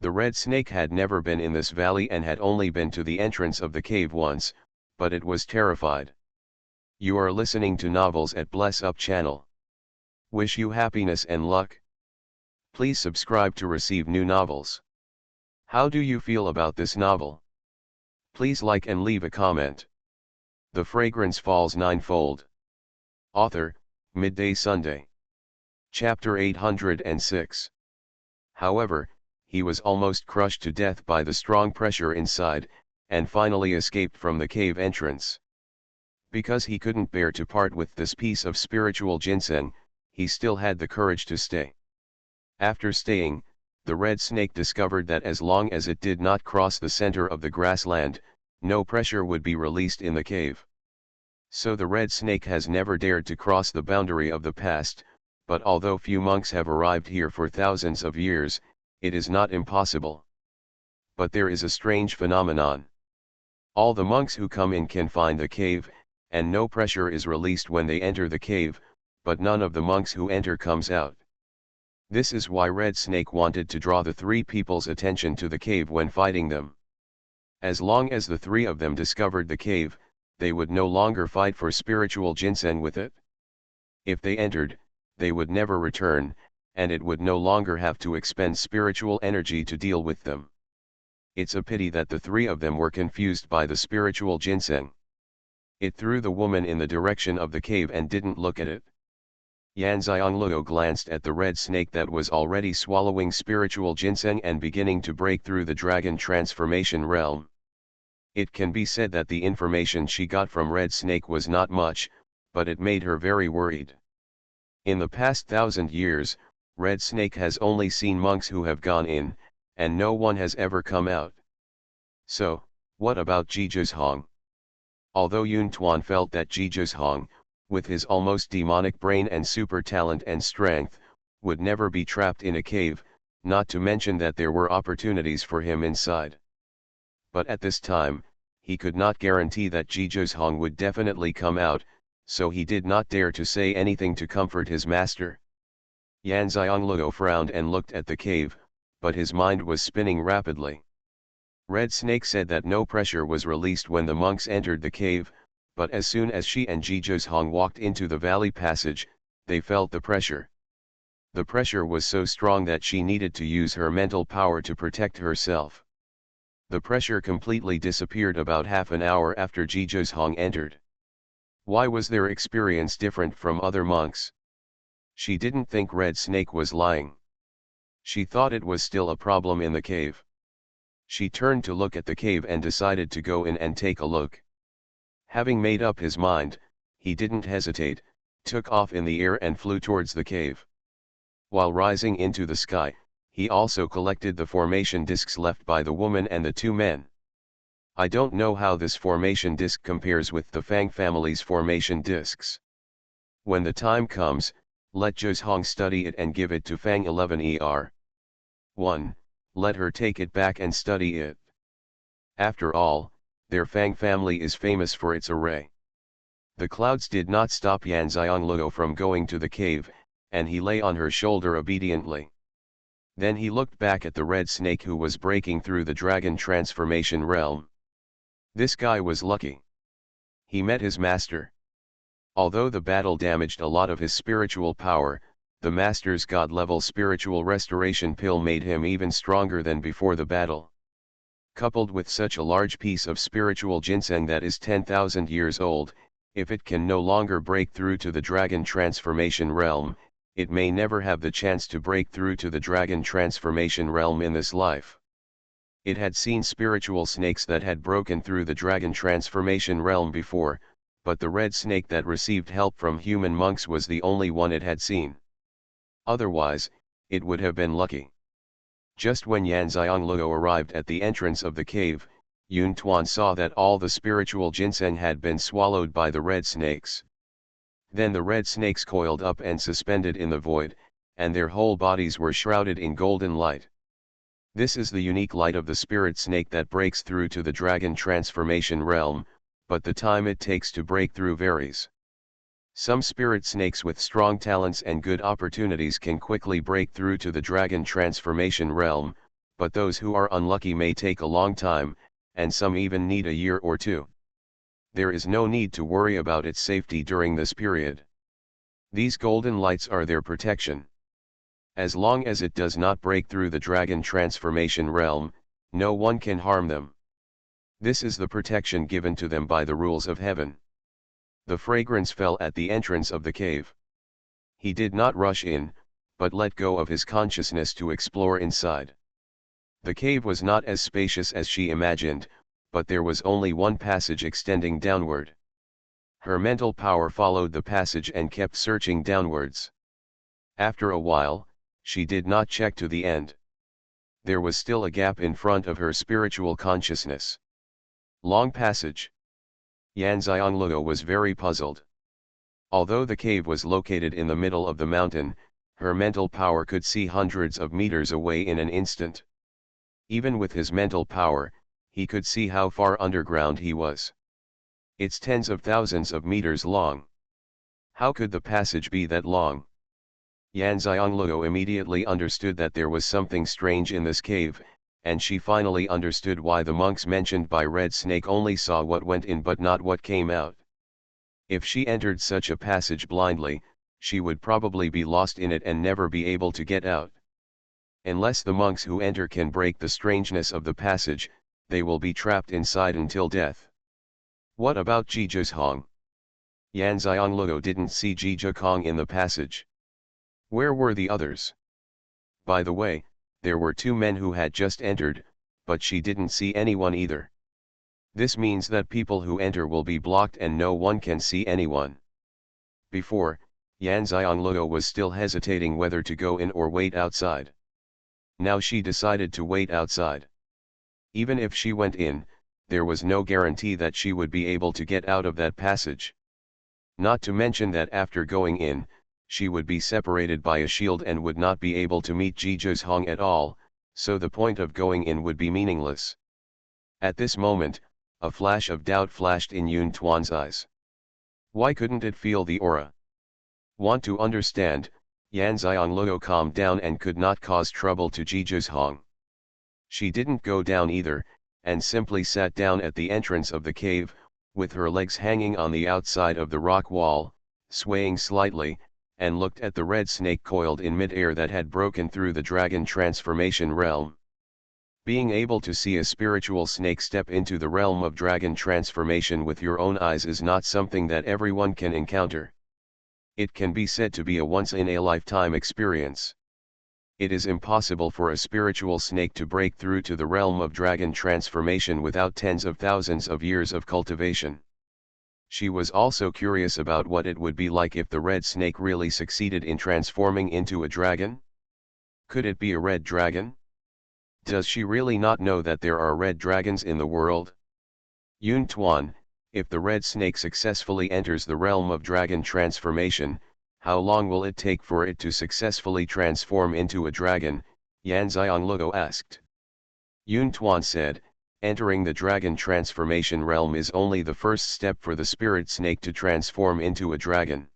The red snake had never been in this valley and had only been to the entrance of the cave once, but it was terrified. You are listening to novels at Bless Up channel. Wish you happiness and luck. Please subscribe to receive new novels. How do you feel about this novel? Please like and leave a comment. The Fragrance Falls Ninefold. Author, Midday Sunday. Chapter 806. However, he was almost crushed to death by the strong pressure inside, and finally escaped from the cave entrance. Because he couldn't bear to part with this piece of spiritual ginseng, he still had the courage to stay. After staying, the red snake discovered that as long as it did not cross the center of the grassland, no pressure would be released in the cave. So the red snake has never dared to cross the boundary of the past, but although few monks have arrived here for thousands of years, it is not impossible. But there is a strange phenomenon. All the monks who come in can find the cave, and no pressure is released when they enter the cave, but none of the monks who enter comes out. This is why Red Snake wanted to draw the three people's attention to the cave when fighting them. As long as the three of them discovered the cave, they would no longer fight for spiritual ginseng with it. If they entered, they would never return, and it would no longer have to expend spiritual energy to deal with them. It's a pity that the three of them were confused by the spiritual ginseng. It threw the woman in the direction of the cave and didn't look at it. Xianxia glanced at the red snake that was already swallowing spiritual ginseng and beginning to break through the dragon transformation realm. It can be said that the information she got from Red Snake was not much, but it made her very worried. In the past 1,000 years, Red Snake has only seen monks who have gone in, and no one has ever come out. So, what about Xuanhuan? Although Xuanhuan felt that Xuanhuan, with his almost demonic brain and super talent and strength, would never be trapped in a cave, not to mention that there were opportunities for him inside. But at this time, he could not guarantee that Xuanhuan would definitely come out, so he did not dare to say anything to comfort his master. Xianxia frowned and looked at the cave, but his mind was spinning rapidly. Red Snake said that no pressure was released when the monks entered the cave, but as soon as she and Xuanhuan walked into the valley passage, they felt the pressure. The pressure was so strong that she needed to use her mental power to protect herself. The pressure completely disappeared about half an hour after Xuanhuan entered. Why was their experience different from other monks? She didn't think Red Snake was lying. She thought it was still a problem in the cave. She turned to look at the cave and decided to go in and take a look. Having made up his mind, he didn't hesitate, took off in the air and flew towards the cave. While rising into the sky, he also collected the formation discs left by the woman and the two men. I don't know how this formation disc compares with the Fang family's formation discs. When the time comes, let Xuanhuan study it and give it to Fang 11er. 1. Let her take it back and study it. After all, their Fang family is famous for its array. The clouds did not stop Xianxia from going to the cave, and he lay on her shoulder obediently. Then he looked back at the red snake who was breaking through the dragon transformation realm. This guy was lucky. He met his master. Although the battle damaged a lot of his spiritual power, the master's god-level spiritual restoration pill made him even stronger than before the battle. Coupled with such a large piece of spiritual ginseng that is 10,000 years old, if it can no longer break through to the dragon transformation realm, it may never have the chance to break through to the dragon transformation realm in this life. It had seen spiritual snakes that had broken through the dragon transformation realm before, but the red snake that received help from human monks was the only one it had seen. Otherwise, it would have been lucky. Just when Xianxia arrived at the entrance of the cave, Xuanhuan saw that all the spiritual ginseng had been swallowed by the red snakes. Then the red snakes coiled up and suspended in the void, and their whole bodies were shrouded in golden light. This is the unique light of the spirit snake that breaks through to the dragon transformation realm, but the time it takes to break through varies. Some spirit snakes with strong talents and good opportunities can quickly break through to the dragon transformation realm, but those who are unlucky may take a long time, and some even need a year or two. There is no need to worry about its safety during this period. These golden lights are their protection. As long as it does not break through the dragon transformation realm, No one can harm them. This is the protection given to them by the rules of heaven. The fragrance fell at the entrance of the cave. He did not rush in, but let go of his consciousness to explore inside. The cave was not as spacious as she imagined, but there was only one passage extending downward. Her mental power followed the passage and kept searching downwards. After a while, she did not check to the end. There was still a gap in front of her spiritual consciousness. Long passage. Xianxia was very puzzled. Although the cave was located in the middle of the mountain, her mental power could see hundreds of meters away in an instant. Even with his mental power, he could see how far underground he was. It's tens of thousands of meters long. How could the passage be that long? Xianxia immediately understood that there was something strange in this cave, and she finally understood why the monks mentioned by Red Snake only saw what went in but not what came out. If she entered such a passage blindly, she would probably be lost in it and never be able to get out. Unless the monks who enter can break the strangeness of the passage, they will be trapped inside until death. What about Jijuzhong? Xianxia didn't see Jijuzhong in the passage. Where were the others? By the way, there were two men who had just entered, but she didn't see anyone either. This means that people who enter will be blocked and no one can see anyone. Before, Xianxia was still hesitating whether to go in or wait outside. Now she decided to wait outside. Even if she went in, there was no guarantee that she would be able to get out of that passage. Not to mention that after going in, she would be separated by a shield and would not be able to meet Jijuzhong at all, so the point of going in would be meaningless. At this moment, a flash of doubt flashed in Yun Tuan's eyes. Why couldn't it feel the aura? Want to understand, Xianxia calmed down and could not cause trouble to Jijuzhong. She didn't go down either, and simply sat down at the entrance of the cave, with her legs hanging on the outside of the rock wall, swaying slightly, and looked at the red snake coiled in mid-air that had broken through the dragon transformation realm. Being able to see a spiritual snake step into the realm of dragon transformation with your own eyes is not something that everyone can encounter. It can be said to be a once-in-a-lifetime experience. It is impossible for a spiritual snake to break through to the realm of dragon transformation without tens of thousands of years of cultivation. She was also curious about what it would be like if the red snake really succeeded in transforming into a dragon. Could it be a red dragon? Does she really not know that there are red dragons in the world? Yun Tuan, if the red snake successfully enters the realm of dragon transformation, how long will it take for it to successfully transform into a dragon? Xianxia asked. Yun Tuan said, entering the dragon transformation realm is only the first step for the spirit snake to transform into a dragon.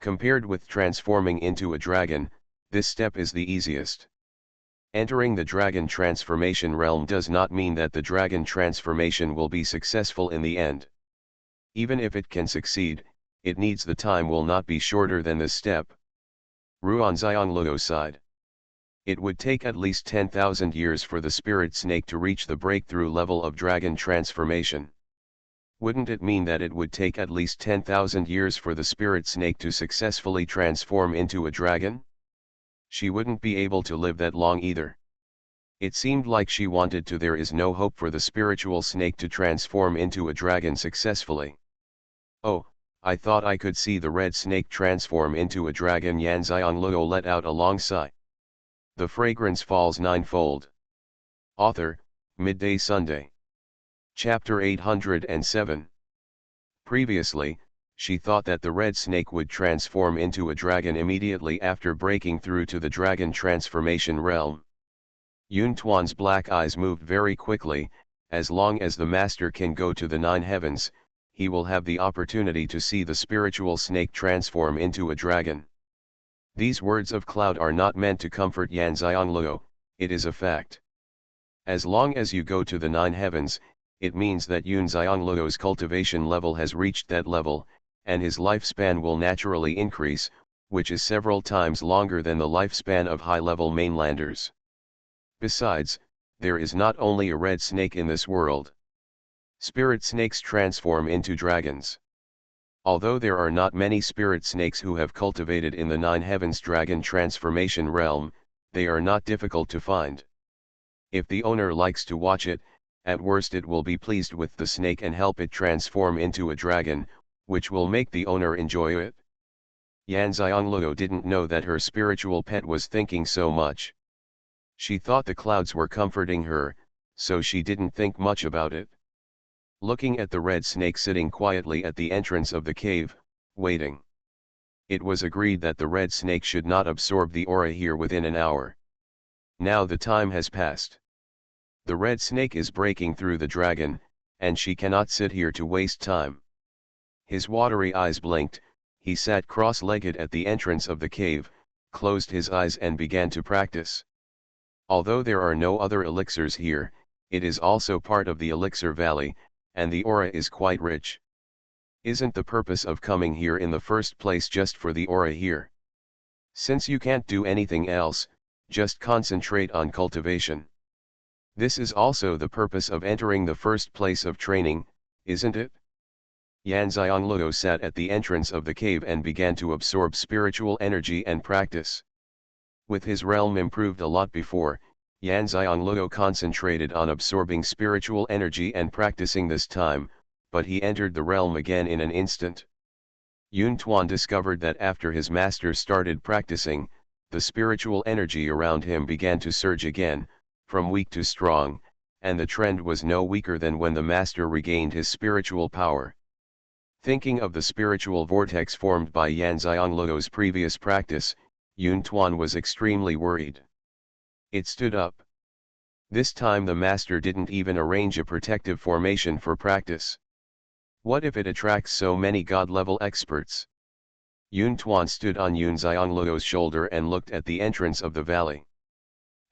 Compared with transforming into a dragon, this step is the easiest. Entering the dragon transformation realm does not mean that the dragon transformation will be successful in the end. Even if it can succeed, it needs the time will not be shorter than this step. Ruanxiang sighed. It would take at least 10,000 years for the spirit snake to reach the breakthrough level of dragon transformation. Wouldn't it mean that it would take at least 10,000 years for the spirit snake to successfully transform into a dragon? She wouldn't be able to live that long either. It seemed like she wanted to. There is no hope for the spiritual snake to transform into a dragon successfully. Oh, I thought I could see the red snake transform into a dragon. Xianxia let out a long sigh. The Fragrance Falls Ninefold. Author, Midday Sunday. Chapter 807. Previously, she thought that the red snake would transform into a dragon immediately after breaking through to the dragon transformation realm. Yun Tuan's black eyes moved very quickly. As long as the master can go to the 9 heavens, he will have the opportunity to see the spiritual snake transform into a dragon. These words of Cloud are not meant to comfort Xianxia, it is a fact. As long as you go to the 9 heavens, it means that Yun Xiangluo's cultivation level has reached that level, and his lifespan will naturally increase, which is several times longer than the lifespan of high-level mainlanders. Besides, there is not only a red snake in this world. Spirit snakes transform into dragons. Although there are not many spirit snakes who have cultivated in the Nine Heavens dragon transformation realm, they are not difficult to find. If the owner likes to watch it, at worst it will be pleased with the snake and help it transform into a dragon, which will make the owner enjoy it. Xianxia didn't know that her spiritual pet was thinking so much. She thought the clouds were comforting her, so she didn't think much about it. Looking at the red snake sitting quietly at the entrance of the cave, waiting. It was agreed that the red snake should not absorb the aura here within an hour. Now the time has passed. The red snake is breaking through the dragon, and she cannot sit here to waste time. His watery eyes blinked, he sat cross-legged at the entrance of the cave, closed his eyes and began to practice. Although there are no other elixirs here, it is also part of the elixir valley, and the aura is quite rich. Isn't the purpose of coming here in the first place just for the aura here? Since you can't do anything else, just concentrate on cultivation. This is also the purpose of entering the first place of training, isn't it? Xianxia sat at the entrance of the cave and began to absorb spiritual energy and practice. With his realm improved a lot before, Xianxia concentrated on absorbing spiritual energy and practicing this time, but he entered the realm again in an instant. Xuanhuan discovered that after his master started practicing, the spiritual energy around him began to surge again, from weak to strong, and the trend was no weaker than when the master regained his spiritual power. Thinking of the spiritual vortex formed by Xianxia's previous practice, Xuanhuan was extremely worried. It stood up. This time the master didn't even arrange a protective formation for practice. What if it attracts so many god-level experts? Xuanhuan stood on Xianxia's shoulder and looked at the entrance of the valley.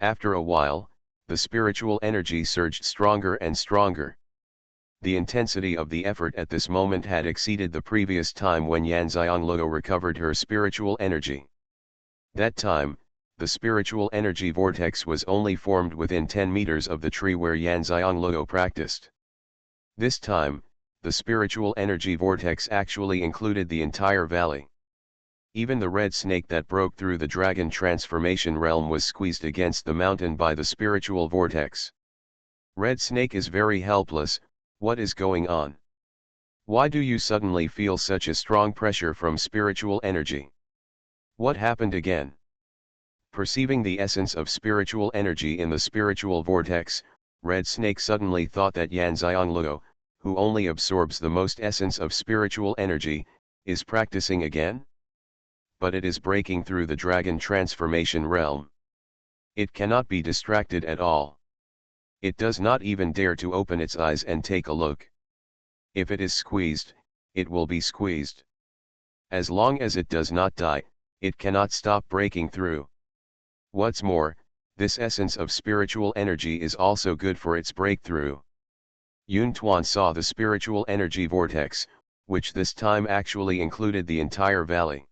After a while, the spiritual energy surged stronger and stronger. The intensity of the effort at this moment had exceeded the previous time when Xianxia recovered her spiritual energy. That time, the spiritual energy vortex was only formed within 10 meters of the tree where Xianxia practiced. This time, the spiritual energy vortex actually included the entire valley. Even the red snake that broke through the dragon transformation realm was squeezed against the mountain by the spiritual vortex. Red snake is very helpless. What is going on? Why do you suddenly feel such a strong pressure from spiritual energy? What happened again? Perceiving the essence of spiritual energy in the spiritual vortex, Red Snake suddenly thought that Xianxia, who only absorbs the most essence of spiritual energy, is practicing again? But it is breaking through the dragon transformation realm. It cannot be distracted at all. It does not even dare to open its eyes and take a look. If it is squeezed, it will be squeezed. As long as it does not die, it cannot stop breaking through. What's more, this essence of spiritual energy is also good for its breakthrough. Xuanhuan saw the spiritual energy vortex, which this time actually included the entire valley.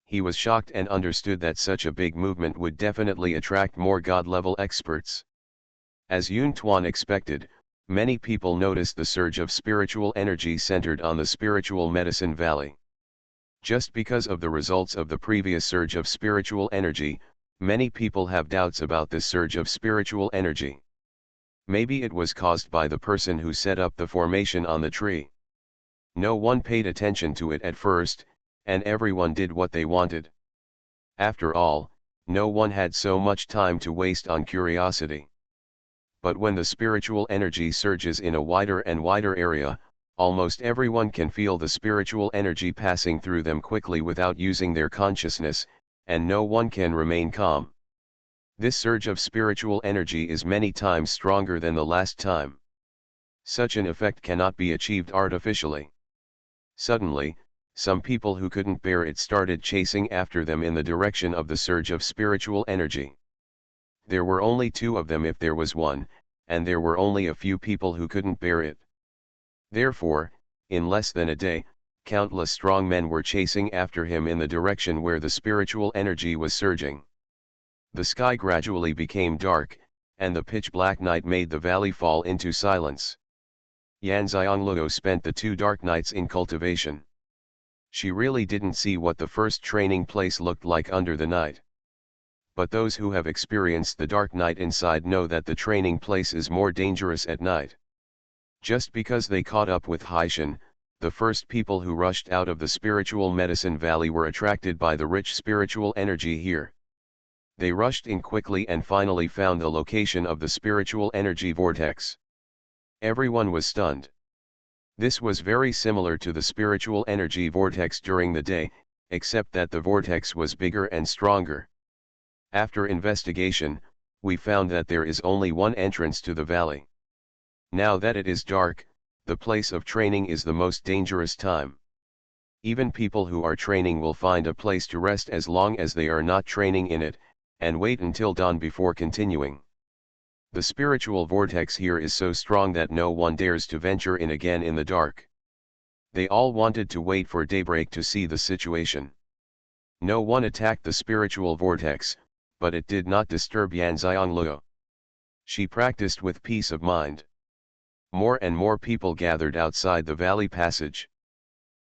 He was shocked and understood that such a big movement would definitely attract more god-level experts. As Xuanhuan expected, many people noticed the surge of spiritual energy centered on the spiritual medicine valley. Just because of the results of the previous surge of spiritual energy, many people have doubts about this surge of spiritual energy. Maybe it was caused by the person who set up the formation on the tree. No one paid attention to it at first, and everyone did what they wanted. After all, no one had so much time to waste on curiosity. But when the spiritual energy surges in a wider and wider area, almost everyone can feel the spiritual energy passing through them quickly without using their consciousness, and no one can remain calm. This surge of spiritual energy is many times stronger than the last time. Such an effect cannot be achieved artificially. Suddenly, some people who couldn't bear it started chasing after them in the direction of the surge of spiritual energy. There were only two of them if there was one, and there were only a few people who couldn't bear it. Therefore, in less than a day, countless strong men were chasing after him in the direction where the spiritual energy was surging. The sky gradually became dark, and the pitch-black night made the valley fall into silence. Xianxia spent the 2 dark nights in cultivation. She really didn't see what the first training place looked like under the night. But those who have experienced the dark night inside know that the training place is more dangerous at night. Just because they caught up with Xianxia, the first people who rushed out of the spiritual medicine valley were attracted by the rich spiritual energy here. They rushed in quickly and finally found the location of the spiritual energy vortex. Everyone was stunned. This was very similar to the spiritual energy vortex during the day, except that the vortex was bigger and stronger. After investigation, we found that there is only one entrance to the valley. Now that it is dark, the place of training is the most dangerous time. Even people who are training will find a place to rest as long as they are not training in it, and wait until dawn before continuing. The spiritual vortex here is so strong that no one dares to venture in again in the dark. They all wanted to wait for daybreak to see the situation. No one attacked the spiritual vortex, but it did not disturb Xianxia. She practiced with peace of mind. More and more people gathered outside the valley passage.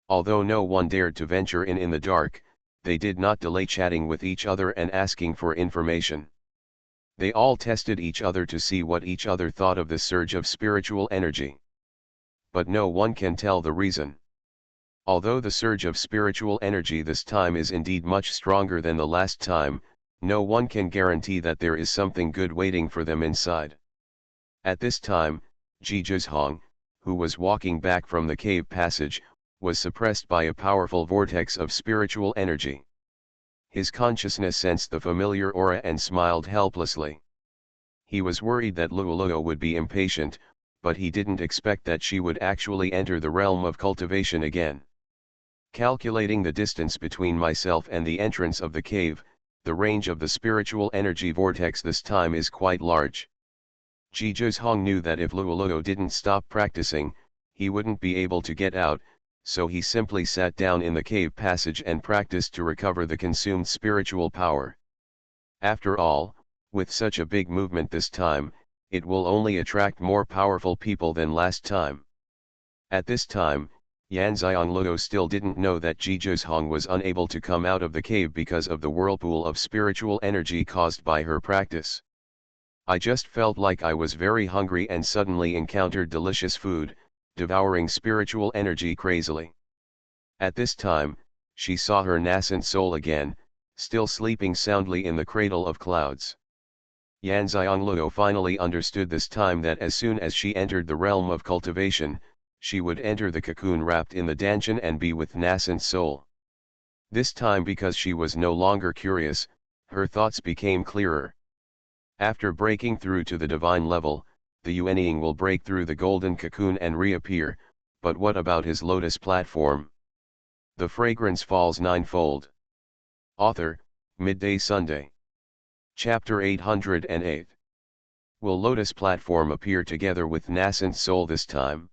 Although no one dared to venture in the dark, they did not delay chatting with each other and asking for information. They all tested each other to see what each other thought of the surge of spiritual energy. But no one can tell the reason. Although the surge of spiritual energy this time is indeed much stronger than the last time, no one can guarantee that there is something good waiting for them inside. At this time, Zhizhong, who was walking back from the cave passage, was suppressed by a powerful vortex of spiritual energy. His consciousness sensed the familiar aura and smiled helplessly. He was worried that Luoluo would be impatient, but he didn't expect that she would actually enter the realm of cultivation again. Calculating the distance between myself and the entrance of the cave, the range of the spiritual energy vortex this time is quite large. Zhizhong knew that if Luoluo didn't stop practicing, he wouldn't be able to get out, so he simply sat down in the cave passage and practiced to recover the consumed spiritual power. After all, with such a big movement this time, it will only attract more powerful people than last time. At this time, Xianxia still didn't know that Zhizhong was unable to come out of the cave because of the whirlpool of spiritual energy caused by her practice. I just felt like I was very hungry and suddenly encountered delicious food, devouring spiritual energy crazily. At this time, she saw her nascent soul again, still sleeping soundly in the cradle of clouds. Xianxia finally understood this time that as soon as she entered the realm of cultivation, she would enter the cocoon wrapped in the dantian and be with nascent soul. This time, because she was no longer curious, her thoughts became clearer. After breaking through to the divine level, the Yuanying will break through the golden cocoon and reappear, but what about his lotus platform? The fragrance falls ninefold. Author, Midday Sunday. Chapter 808. Will lotus platform appear together with nascent soul this time?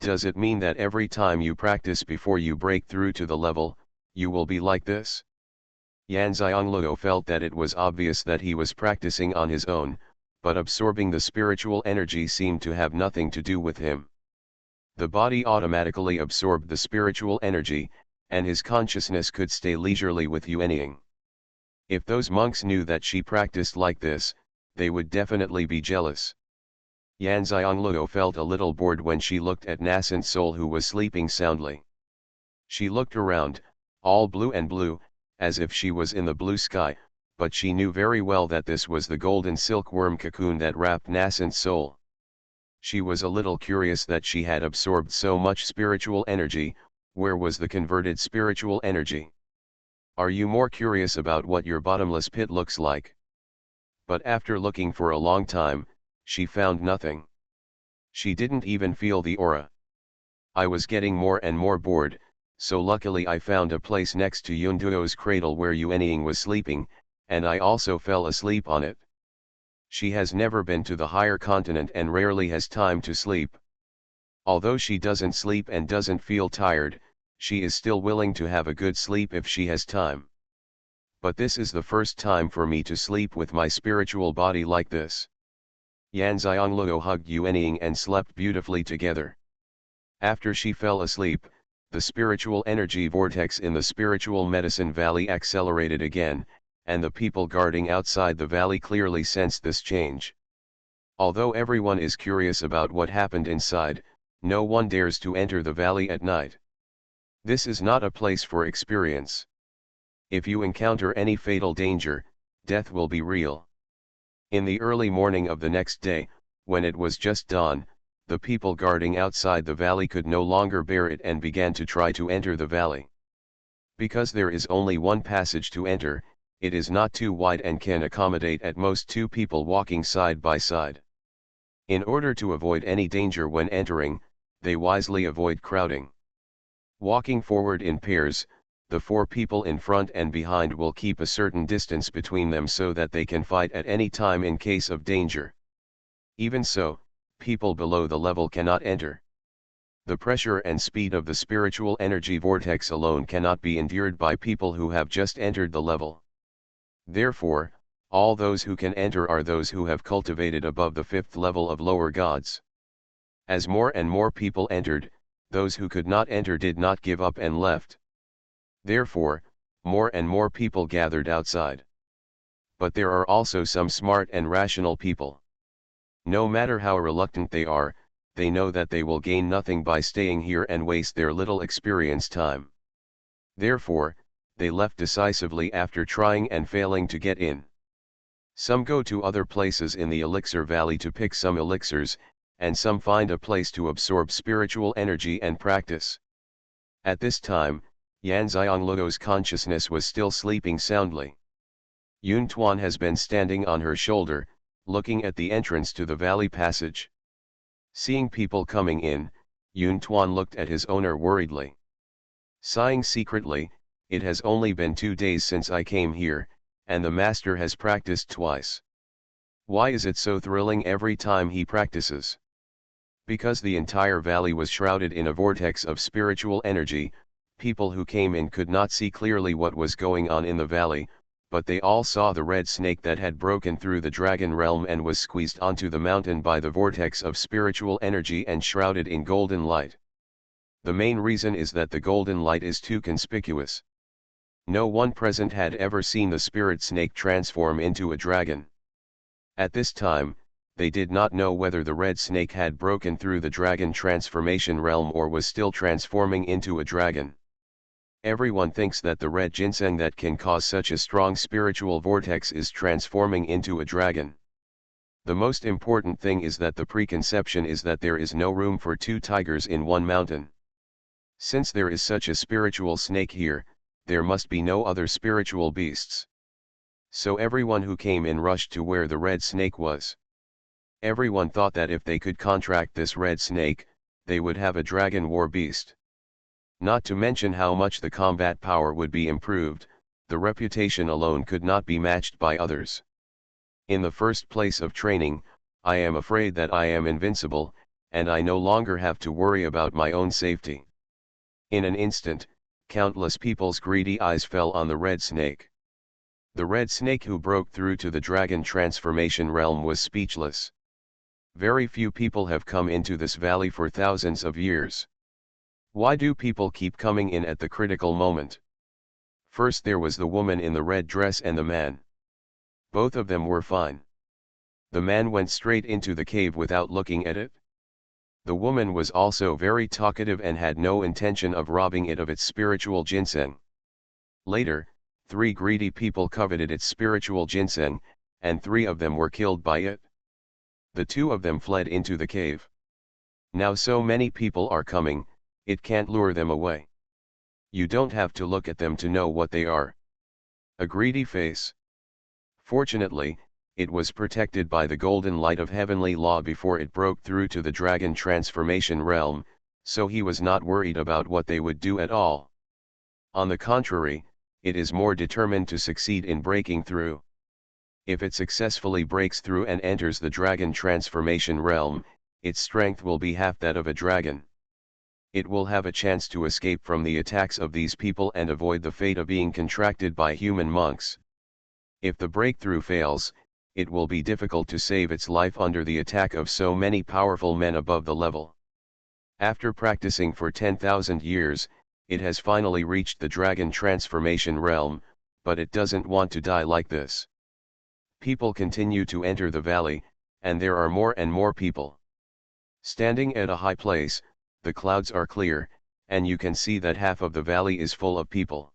Does it mean that every time you practice before you break through to the level, you will be like this? Xianxia felt that it was obvious that he was practicing on his own, but absorbing the spiritual energy seemed to have nothing to do with him. The body automatically absorbed the spiritual energy, and his consciousness could stay leisurely with Yuanying. If those monks knew that she practiced like this, they would definitely be jealous. Xianxia felt a little bored when she looked at nascent soul who was sleeping soundly. She looked around, all blue and blue, as if she was in the blue sky, but she knew very well that this was the golden silkworm cocoon that wrapped nascent soul. She was a little curious that she had absorbed so much spiritual energy. Where was the converted spiritual energy? Are you more curious about what your bottomless pit looks like? But after looking for a long time, she found nothing. She didn't even feel the aura. I was getting more and more bored, so luckily I found a place next to Yunduo's cradle where Yuanying was sleeping, and I also fell asleep on it. She has never been to the higher continent and rarely has time to sleep. Although she doesn't sleep and doesn't feel tired, she is still willing to have a good sleep if she has time. But this is the first time for me to sleep with my spiritual body like this. Yanxiangluo hugged Yuanying and slept beautifully together. After she fell asleep, the spiritual energy vortex in the spiritual medicine valley accelerated again, and the people guarding outside the valley clearly sensed this change. Although everyone is curious about what happened inside, no one dares to enter the valley at night. This is not a place for experience. If you encounter any fatal danger, death will be real. In the early morning of the next day, when it was just dawn, the people guarding outside the valley could no longer bear it and began to try to enter the valley. Because there is only one passage to enter, it is not too wide and can accommodate at most 2 people walking side by side. In order to avoid any danger when entering, they wisely avoid crowding. Walking forward in pairs, the 4 people in front and behind will keep a certain distance between them so that they can fight at any time in case of danger. Even so, people below the level cannot enter. The pressure and speed of the spiritual energy vortex alone cannot be endured by people who have just entered the level. Therefore, all those who can enter are those who have cultivated above the 5th level of lower gods. As more and more people entered, those who could not enter did not give up and left. Therefore, more and more people gathered outside. But there are also some smart and rational people. No matter how reluctant they are, they know that they will gain nothing by staying here and waste their little experience time. Therefore, they left decisively after trying and failing to get in. Some go to other places in the Elixir Valley to pick some elixirs, and some find a place to absorb spiritual energy and practice. At this time, Yanxiangluo's consciousness was still sleeping soundly. Xuanhuan has been standing on her shoulder, looking at the entrance to the valley passage. Seeing people coming in, Xuanhuan looked at his owner worriedly. Sighing secretly, "It has only been 2 days since I came here, and the master has practiced twice. Why is it so thrilling every time he practices?" Because the entire valley was shrouded in a vortex of spiritual energy, people who came in could not see clearly what was going on in the valley, but they all saw the red snake that had broken through the dragon realm and was squeezed onto the mountain by the vortex of spiritual energy and shrouded in golden light. The main reason is that the golden light is too conspicuous. No one present had ever seen the spirit snake transform into a dragon. At this time, they did not know whether the red snake had broken through the dragon transformation realm or was still transforming into a dragon. Everyone thinks that the red ginseng that can cause such a strong spiritual vortex is transforming into a dragon. The most important thing is that the preconception is that there is no room for 2 tigers in one mountain. Since there is such a spiritual snake here, there must be no other spiritual beasts. So everyone who came in rushed to where the red snake was. Everyone thought that if they could contract this red snake, they would have a dragon war beast. Not to mention how much the combat power would be improved, the reputation alone could not be matched by others. In the first place of training, I am afraid that I am invincible, and I no longer have to worry about my own safety. In an instant, countless people's greedy eyes fell on the red snake. The red snake who broke through to the dragon transformation realm was speechless. Very few people have come into this valley for thousands of years. Why do people keep coming in at the critical moment? First there was the woman in the red dress and the man. Both of them were fine. The man went straight into the cave without looking at it. The woman was also very talkative and had no intention of robbing it of its spiritual ginseng. Later, 3 greedy people coveted its spiritual ginseng, and 3 of them were killed by it. The 2 of them fled into the cave. Now so many people are coming, it can't lure them away. You don't have to look at them to know what they are. A greedy face. Fortunately, it was protected by the golden light of heavenly law before it broke through to the dragon transformation realm, so he was not worried about what they would do at all. On the contrary, it is more determined to succeed in breaking through. If it successfully breaks through and enters the dragon transformation realm, its strength will be half that of a dragon. It will have a chance to escape from the attacks of these people and avoid the fate of being contracted by human monks. If the breakthrough fails, it will be difficult to save its life under the attack of so many powerful men above the level. After practicing for 10,000 years, it has finally reached the dragon transformation realm, but it doesn't want to die like this. People continue to enter the valley, and there are more and more people. Standing at a high place, the clouds are clear, and you can see that half of the valley is full of people.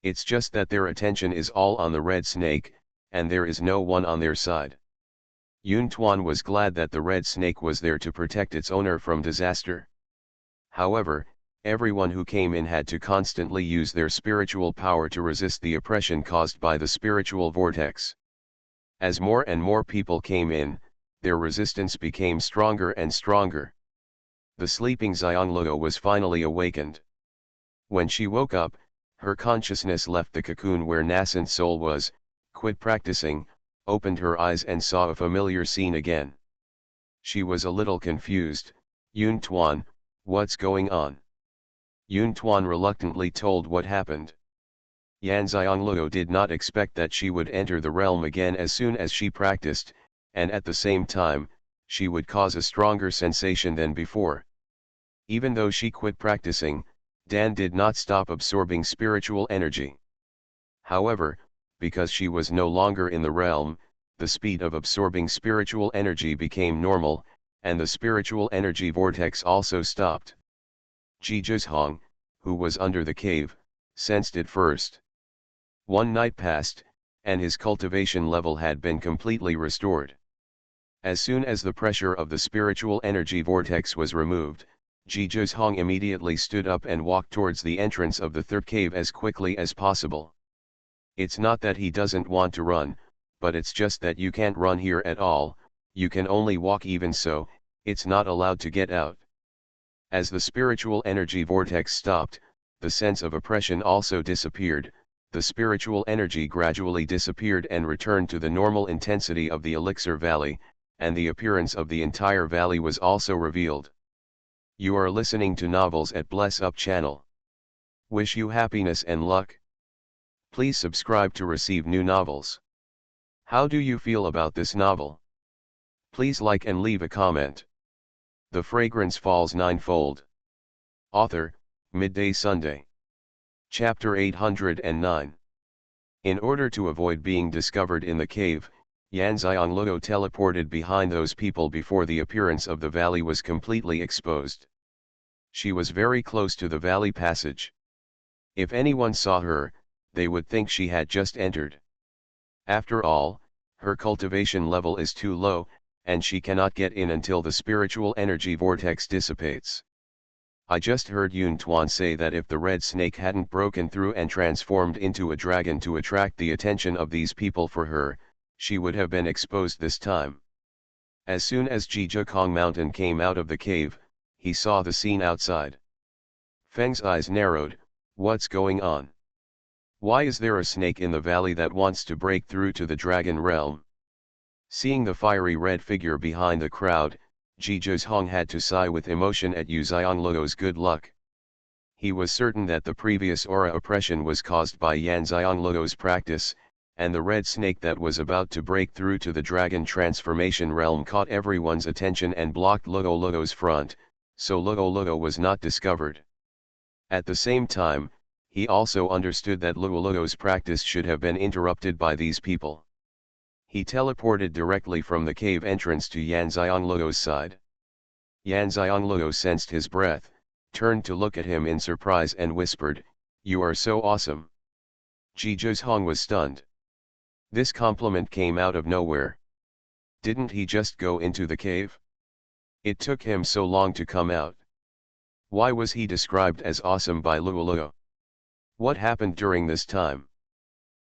It's just that their attention is all on the red snake, and there is no one on their side. Xuanhuan was glad that the red snake was there to protect its owner from disaster. However, everyone who came in had to constantly use their spiritual power to resist the oppression caused by the spiritual vortex. As more and more people came in, their resistance became stronger and stronger. The sleeping Xianxia was finally awakened. When she woke up, her consciousness left the cocoon where nascent soul was, quit practicing, opened her eyes and saw a familiar scene again. She was a little confused. Xuanhuan, what's going on? Xuanhuan reluctantly told what happened. Xianxia did not expect that she would enter the realm again as soon as she practiced, and at the same time, she would cause a stronger sensation than before. Even though she quit practicing, Dan did not stop absorbing spiritual energy. However, because she was no longer in the realm, the speed of absorbing spiritual energy became normal, and the spiritual energy vortex also stopped. Zhihong, who was under the cave, sensed it first. One night passed, and his cultivation level had been completely restored. As soon as the pressure of the spiritual energy vortex was removed, Zhihong immediately stood up and walked towards the entrance of the third cave as quickly as possible. It's not that he doesn't want to run, but it's just that you can't run here at all, you can only walk. Even so, it's not allowed to get out. As the spiritual energy vortex stopped, the sense of oppression also disappeared, the spiritual energy gradually disappeared and returned to the normal intensity of the Elixir Valley, and the appearance of the entire valley was also revealed. You are listening to Novels at Bless Up channel. Wish you happiness and luck. Please subscribe to receive new novels. How do you feel about this novel? Please like and leave a comment. The Fragrance Falls Ninefold. Author, Midday Sunday. Chapter 809. In order to avoid being discovered in the cave, Xianxia teleported behind those people before the appearance of the valley was completely exposed. She was very close to the valley passage. If anyone saw her, they would think she had just entered. After all, her cultivation level is too low, and she cannot get in until the spiritual energy vortex dissipates. I just heard Xuanhuan say that if the red snake hadn't broken through and transformed into a dragon to attract the attention of these people for her, she would have been exposed this time. As soon as Zhihong Mountain came out of the cave, he saw the scene outside. Feng's eyes narrowed. What's going on? Why is there a snake in the valley that wants to break through to the dragon realm? Seeing the fiery red figure behind the crowd, Zhihong had to sigh with emotion at Xianxia's good luck. He was certain that the previous aura oppression was caused by Xianxia's practice, and the red snake that was about to break through to the dragon transformation realm caught everyone's attention and blocked Luo's front, so Luo was not discovered. At the same time, he also understood that Luo's practice should have been interrupted by these people. He teleported directly from the cave entrance to Xianxia's side. Xianxia sensed his breath, turned to look at him in surprise and whispered, "You are so awesome." Zhihong was stunned. This compliment came out of nowhere. Didn't he just go into the cave? It took him so long to come out. Why was he described as awesome by Luo? What happened during this time?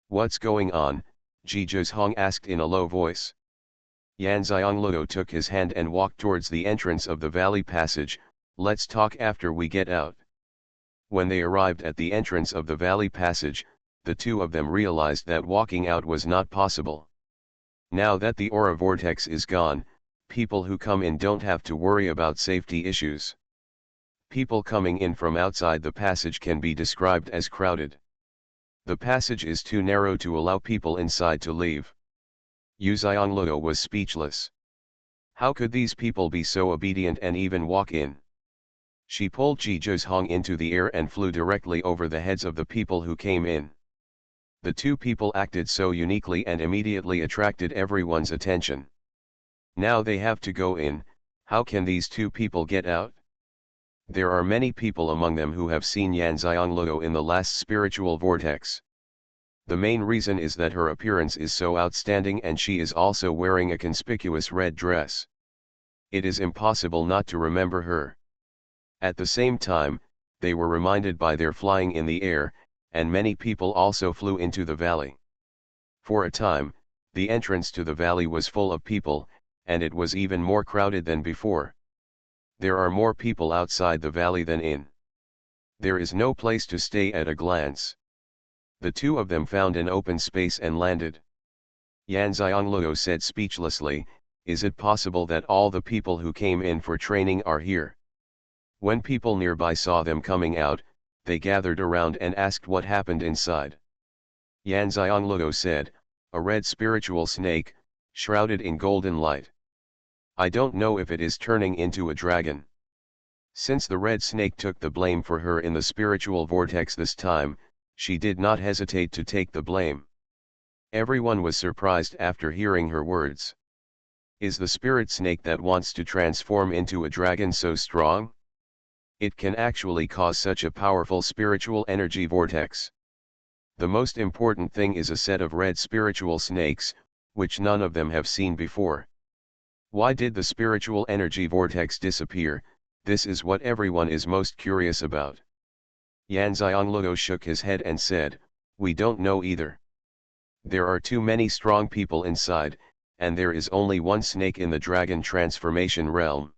What's going on? Zhihong asked in a low voice. Xianxia took his hand and walked towards the entrance of the valley passage. Let's talk after we get out. When they arrived at the entrance of the valley passage, the two of them realized that walking out was not possible. Now that the aura vortex is gone, people who come in don't have to worry about safety issues. People coming in from outside the passage can be described as crowded. The passage is too narrow to allow people inside to leave. Xianxia was speechless. How could these people be so obedient and even walk in? She pulled Xuanhuan into the air and flew directly over the heads of the people who came in. The two people acted so uniquely and immediately attracted everyone's attention. Now they have to go in. How can these two people get out? There are many people among them who have seen Xianxia in the last spiritual vortex. The main reason is that her appearance is so outstanding and she is also wearing a conspicuous red dress. It is impossible not to remember her. At the same time, they were reminded by their flying in the air, and many people also flew into the valley. For a time, the entrance to the valley was full of people, and it was even more crowded than before. There are more people outside the valley than in. There is no place to stay at a glance. The two of them found an open space and landed. Xianxia said speechlessly, "Is it possible that all the people who came in for training are here?" When people nearby saw them coming out, they gathered around and asked what happened inside. Xianxia said, "A red spiritual snake, shrouded in golden light. I don't know if it is turning into a dragon." Since the red snake took the blame for her in the spiritual vortex this time, she did not hesitate to take the blame. Everyone was surprised after hearing her words. Is the spirit snake that wants to transform into a dragon so strong? It can actually cause such a powerful spiritual energy vortex. The most important thing is a set of red spiritual snakes, which none of them have seen before. Why did the spiritual energy vortex disappear? This is what everyone is most curious about. Xianxia shook his head and said, "We don't know either. There are too many strong people inside, and there is only one snake in the dragon transformation realm.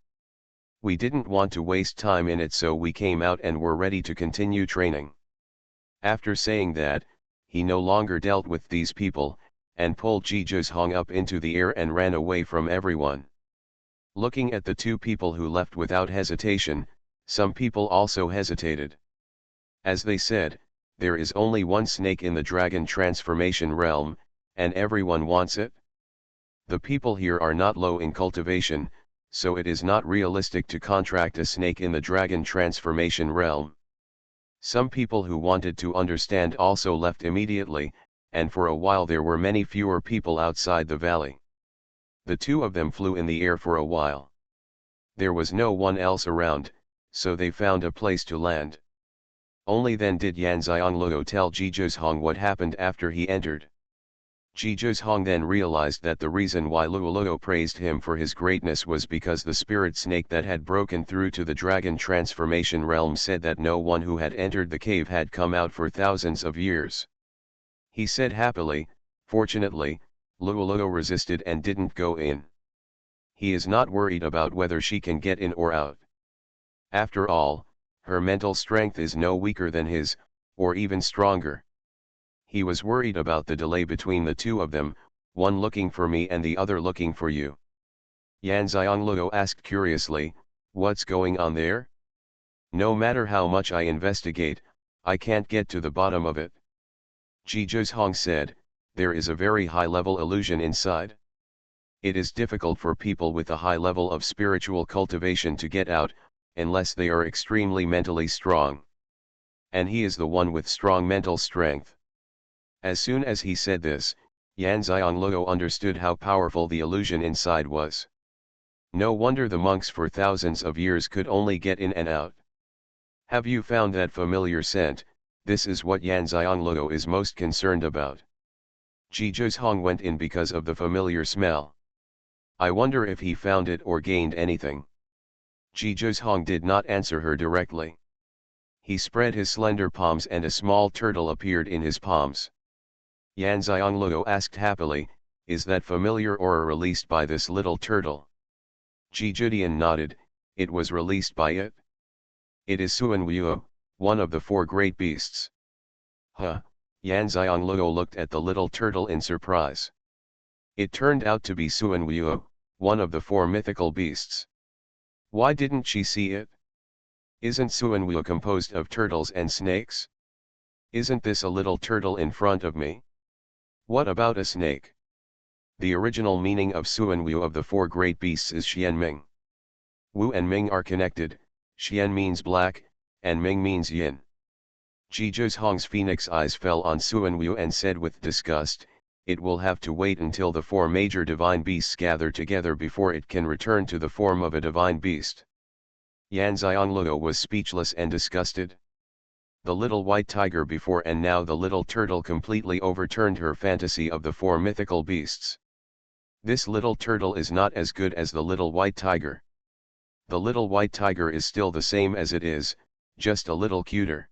We didn't want to waste time in it, so we came out and were ready to continue training." After saying that, he no longer dealt with these people, and pulled Xuanhuan up into the air and ran away from everyone. Looking at the two people who left without hesitation, some people also hesitated. As they said, there is only one snake in the dragon transformation realm, and everyone wants it. The people here are not low in cultivation, so it is not realistic to contract a snake in the dragon transformation realm. Some people who wanted to understand also left immediately, and for a while there were many fewer people outside the valley. The two of them flew in the air for a while. There was no one else around, so they found a place to land. Only then did Xianxia tell Xuanhuan what happened after he entered. Xuanhuan then realized that the reason why Luoluo praised him for his greatness was because the spirit snake that had broken through to the dragon transformation realm said that no one who had entered the cave had come out for thousands of years. He said happily, "Fortunately, Luoluo resisted and didn't go in. He is not worried about whether she can get in or out. After all, her mental strength is no weaker than his, or even stronger." He was worried about the delay between the two of them, one looking for me and the other looking for you. Xianxia asked curiously, "What's going on there? No matter how much I investigate, I can't get to the bottom of it." Xuanhuan said, "There is a very high-level illusion inside. It is difficult for people with a high level of spiritual cultivation to get out, unless they are extremely mentally strong. And he is the one with strong mental strength." As soon as he said this, Xianxia understood how powerful the illusion inside was. No wonder the monks for thousands of years could only get in and out. Have you found that familiar scent? This is what Xianxia is most concerned about. Xuanhuan went in because of the familiar smell. I wonder if he found it or gained anything. Xuanhuan did not answer her directly. He spread his slender palms and a small turtle appeared in his palms. Xianxia asked happily, "Is that familiar aura released by this little turtle?" Xuanhuan nodded, "It was released by it. It is Xuanhuan, one of the four great beasts." Huh, Xianxia looked at the little turtle in surprise. It turned out to be Xuanhuan, one of the four mythical beasts. Why didn't she see it? Isn't Xuanhuan composed of turtles and snakes? Isn't this a little turtle in front of me? What about a snake? The original meaning of Xuanhuan of the four great beasts is Xian Ming. Wu and Ming are connected, Xian means black, and Ming means yin. Zhizhong's phoenix eyes fell on Xuanhuan and said with disgust, "It will have to wait until the four major divine beasts gather together before it can return to the form of a divine beast." Yan Xianglue was speechless and disgusted. The little white tiger before and now the little turtle completely overturned her fantasy of the four mythical beasts. This little turtle is not as good as the little white tiger. The little white tiger is still the same as it is, just a little cuter.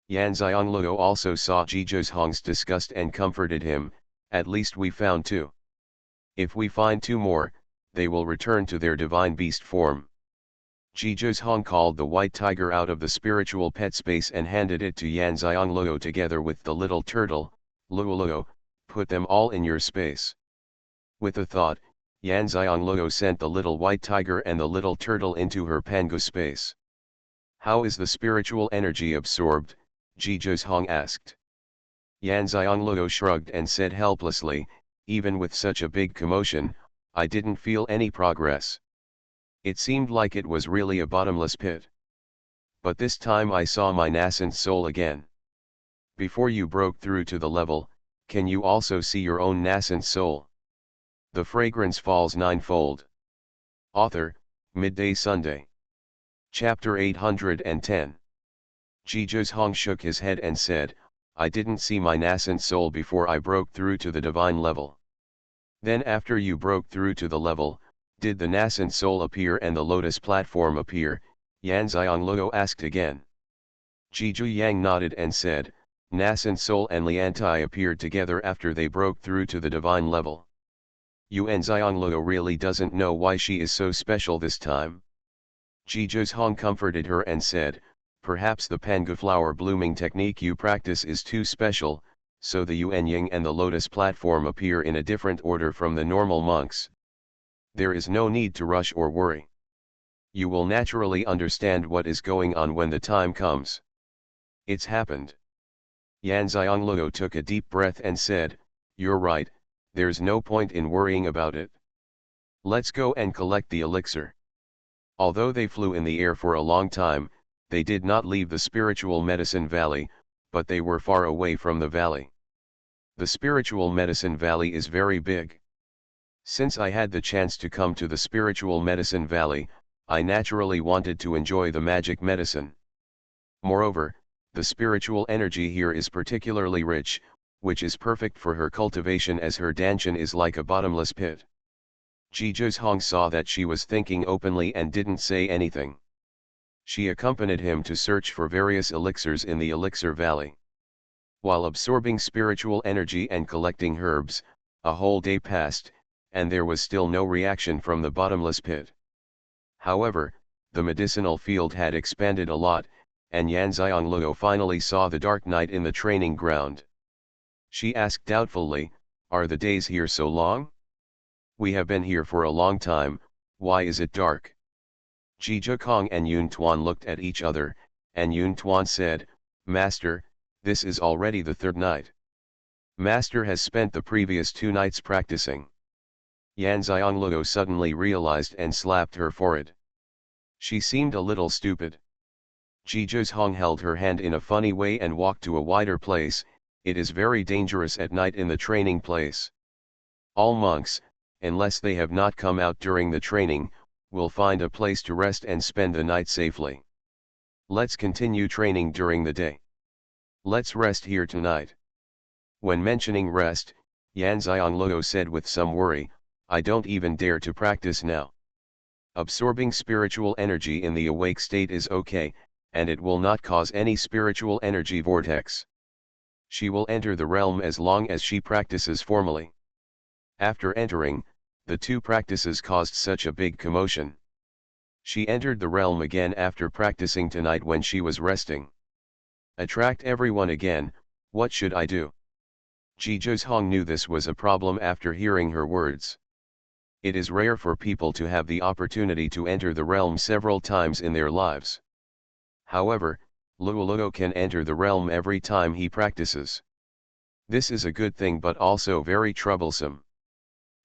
Yan Xianglue also saw Zhizhong's disgust and comforted him, "At least we found two. If we find two more, they will return to their divine beast form." Zhizhong called the white tiger out of the spiritual pet space and handed it to Yan Xianglue together with the little turtle. "Luoluo, put them all in your space." With a thought, Yan Xianglue sent the little white tiger and the little turtle into her pangu space. "How is the spiritual energy absorbed?" Zhizhong asked. Yan Xianglue shrugged and said helplessly, "Even with such a big commotion, I didn't feel any progress. It seemed like it was really a bottomless pit. But this time I saw my nascent soul again." Before you broke through to the level, can you also see your own nascent soul? The Fragrance Falls Ninefold. Author, Midday Sunday. Chapter 810. Zhizhong shook his head and said, "I didn't see my nascent soul before I broke through to the divine level." "Then after you broke through to the level, did the nascent soul appear and the lotus platform appear?" Yan Xianglue asked again. Zhizhong nodded and said, "Nascent soul and Liantai appeared together after they broke through to the divine level." Yan Xianglue really doesn't know why she is so special this time. Zhizhong comforted her and said, "Perhaps the pangu flower blooming technique you practice is too special, so the Yuan Ying and the lotus platform appear in a different order from the normal monks. There is no need to rush or worry. You will naturally understand what is going on when the time comes. It's happened." Yan Xianglue took a deep breath and said, "You're right, there's no point in worrying about it. Let's go and collect the elixir." Although they flew in the air for a long time, they did not leave the spiritual medicine valley, but they were far away from the valley. The spiritual medicine valley is very big. Since I had the chance to come to the spiritual medicine valley, I naturally wanted to enjoy the magic medicine. Moreover, the spiritual energy here is particularly rich, which is perfect for her cultivation as her danshan is like a bottomless pit. Zhizhong saw that she was thinking openly and didn't say anything. She accompanied him to search for various elixirs in the elixir valley. While absorbing spiritual energy and collecting herbs, a whole day passed, and there was still no reaction from the bottomless pit. However, the medicinal field had expanded a lot, and Yan Xianglue finally saw the dark night in the training ground. She asked doubtfully, "Are the days here so long? We have been here for a long time, why is it dark?" Zhizhong and Yun Tuan looked at each other, and Yun Tuan said, "Master, this is already the third night. Master has spent the previous 2 nights practicing." Yan Xianglue suddenly realized and slapped her forehead. She seemed a little stupid. Zhizhong held her hand in a funny way and walked to a wider place. "It is very dangerous at night in the training place. All monks, unless they have not come out during the training, will find a place to rest and spend the night safely. Let's continue training during the day. Let's rest here tonight." When mentioning rest, Yan Xianglue said with some worry, "I don't even dare to practice now. Absorbing spiritual energy in the awake state is okay, and it will not cause any spiritual energy vortex. She will enter the realm as long as she practices formally." After entering, the 2 practices caused such a big commotion. She entered the realm again after practicing tonight when she was resting. "Attract everyone again, what should I do?" Zhizhong knew this was a problem after hearing her words. It is rare for people to have the opportunity to enter the realm several times in their lives. However, Luoluo can enter the realm every time he practices. This is a good thing but also very troublesome.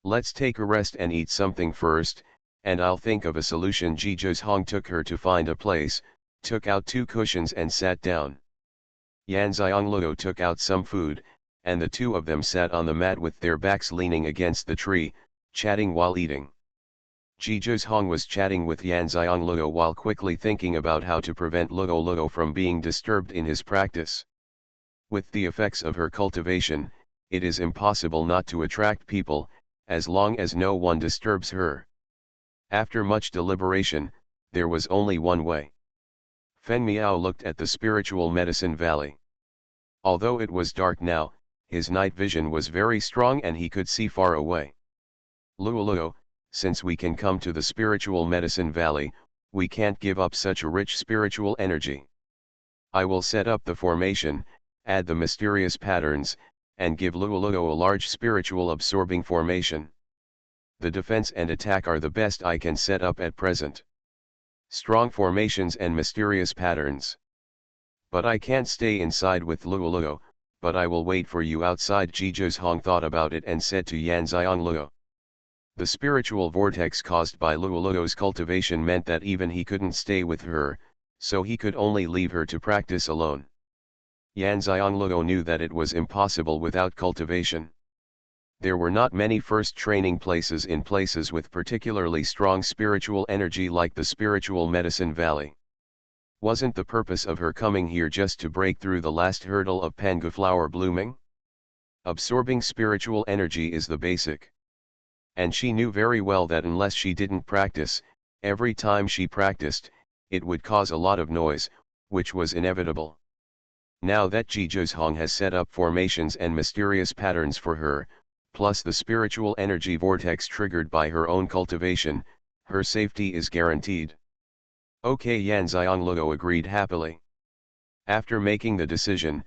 Let's take a rest and eat something first, and I'll think of a solution. Hong took her to find a place, took out 2 cushions and sat down. Luo took out some food, and the 2 of them sat on the mat with their backs leaning against the tree, chatting while eating. Hong was chatting with Luo while quickly thinking about how to prevent Luo from being disturbed in his practice. With the effects of her cultivation, it is impossible not to attract people, as long as no one disturbs her. After much deliberation, there was only one way. Fen Miao looked at the spiritual medicine valley. Although it was dark now, his night vision was very strong and he could see far away. Luo, since we can come to the spiritual medicine valley, we can't give up such a rich spiritual energy. I will set up the formation, add the mysterious patterns, and give Luo a large spiritual absorbing formation. The defense and attack are the best I can set up at present. Strong formations and mysterious patterns. But I can't stay inside with Luo, but I will wait for you outside. Hong thought about it and said to Luo. The spiritual vortex caused by Luo's cultivation meant that even he couldn't stay with her, so he could only leave her to practice alone. Luo knew that it was impossible without cultivation. There were not many first training places in places with particularly strong spiritual energy like the spiritual medicine valley. Wasn't the purpose of her coming here just to break through the last hurdle of Pangu flower blooming? Absorbing spiritual energy is the basic. And she knew very well that unless she didn't practice, every time she practiced, it would cause a lot of noise, which was inevitable. Now that Hong has set up formations and mysterious patterns for her, plus the spiritual energy vortex triggered by her own cultivation, her safety is guaranteed. Okay, Luo agreed happily. After making the decision,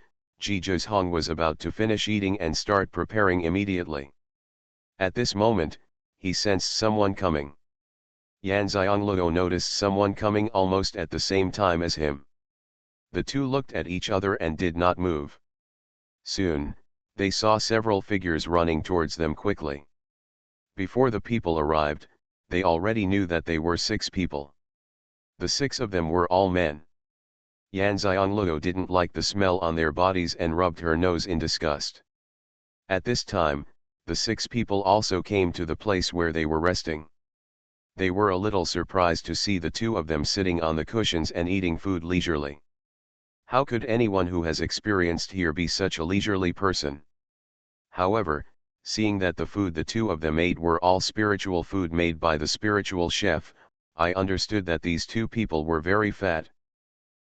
Hong was about to finish eating and start preparing immediately. At this moment, he sensed someone coming. Luo noticed someone coming almost at the same time as him. The 2 looked at each other and did not move. Soon, they saw several figures running towards them quickly. Before the people arrived, they already knew that they were 6 people. The 6 of them were all men. Luo didn't like the smell on their bodies and rubbed her nose in disgust. At this time, the 6 people also came to the place where they were resting. They were a little surprised to see the 2 of them sitting on the cushions and eating food leisurely. How could anyone who has experienced here be such a leisurely person? However, seeing that the food the 2 of them ate were all spiritual food made by the spiritual chef, I understood that these 2 people were very fat.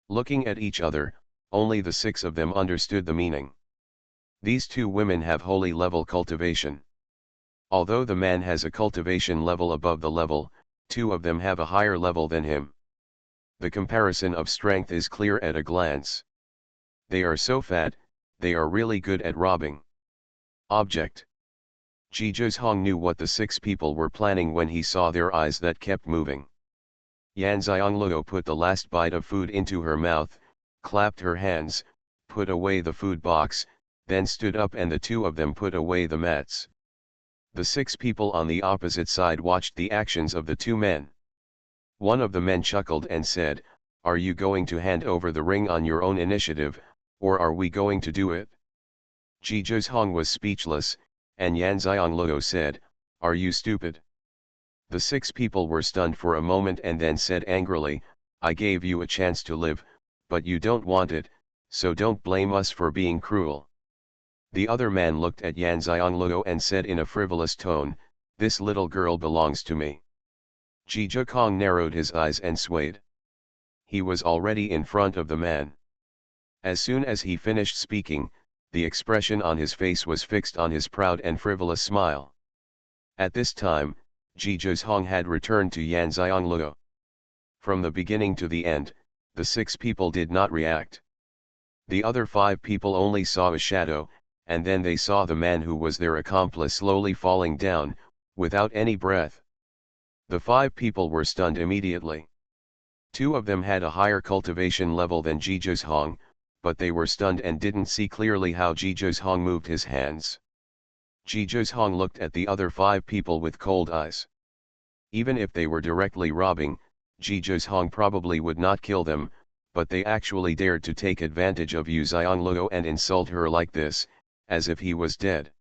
Looking at each other, only the 6 of them understood the meaning. These 2 women have holy level cultivation. Although the man has a cultivation level above the level, 2 of them have a higher level than him. The comparison of strength is clear at a glance. They are so fat, they are really good at robbing. Object. Hong knew what the 6 people were planning when he saw their eyes that kept moving. Luo put the last bite of food into her mouth, clapped her hands, put away the food box, then stood up and the 2 of them put away the mats. The 6 people on the opposite side watched the actions of the 2 men. One of the men chuckled and said, "Are you going to hand over the ring on your own initiative, or are we going to do it?" Hong was speechless, and Luo said, "Are you stupid?" The 6 people were stunned for a moment and then said angrily, "I gave you a chance to live, but you don't want it, so don't blame us for being cruel." The other man looked at Luo and said in a frivolous tone, "This little girl belongs to me." Hong narrowed his eyes and swayed. He was already in front of the man. As soon as he finished speaking, the expression on his face was fixed on his proud and frivolous smile. At this time, Hong had returned to Luo. From the beginning to the end, the 6 people did not react. The other 5 people only saw a shadow, and then they saw the man who was their accomplice slowly falling down, without any breath. The 5 people were stunned immediately. 2 of them had a higher cultivation level than Hong, but they were stunned and didn't see clearly how Hong moved his hands. Ji Zhong looked at the other 5 people with cold eyes. Even if they were directly robbing, Ji Zhong probably would not kill them, but they actually dared to take advantage of Yu Xiangluo and insult her like this, as if he was dead.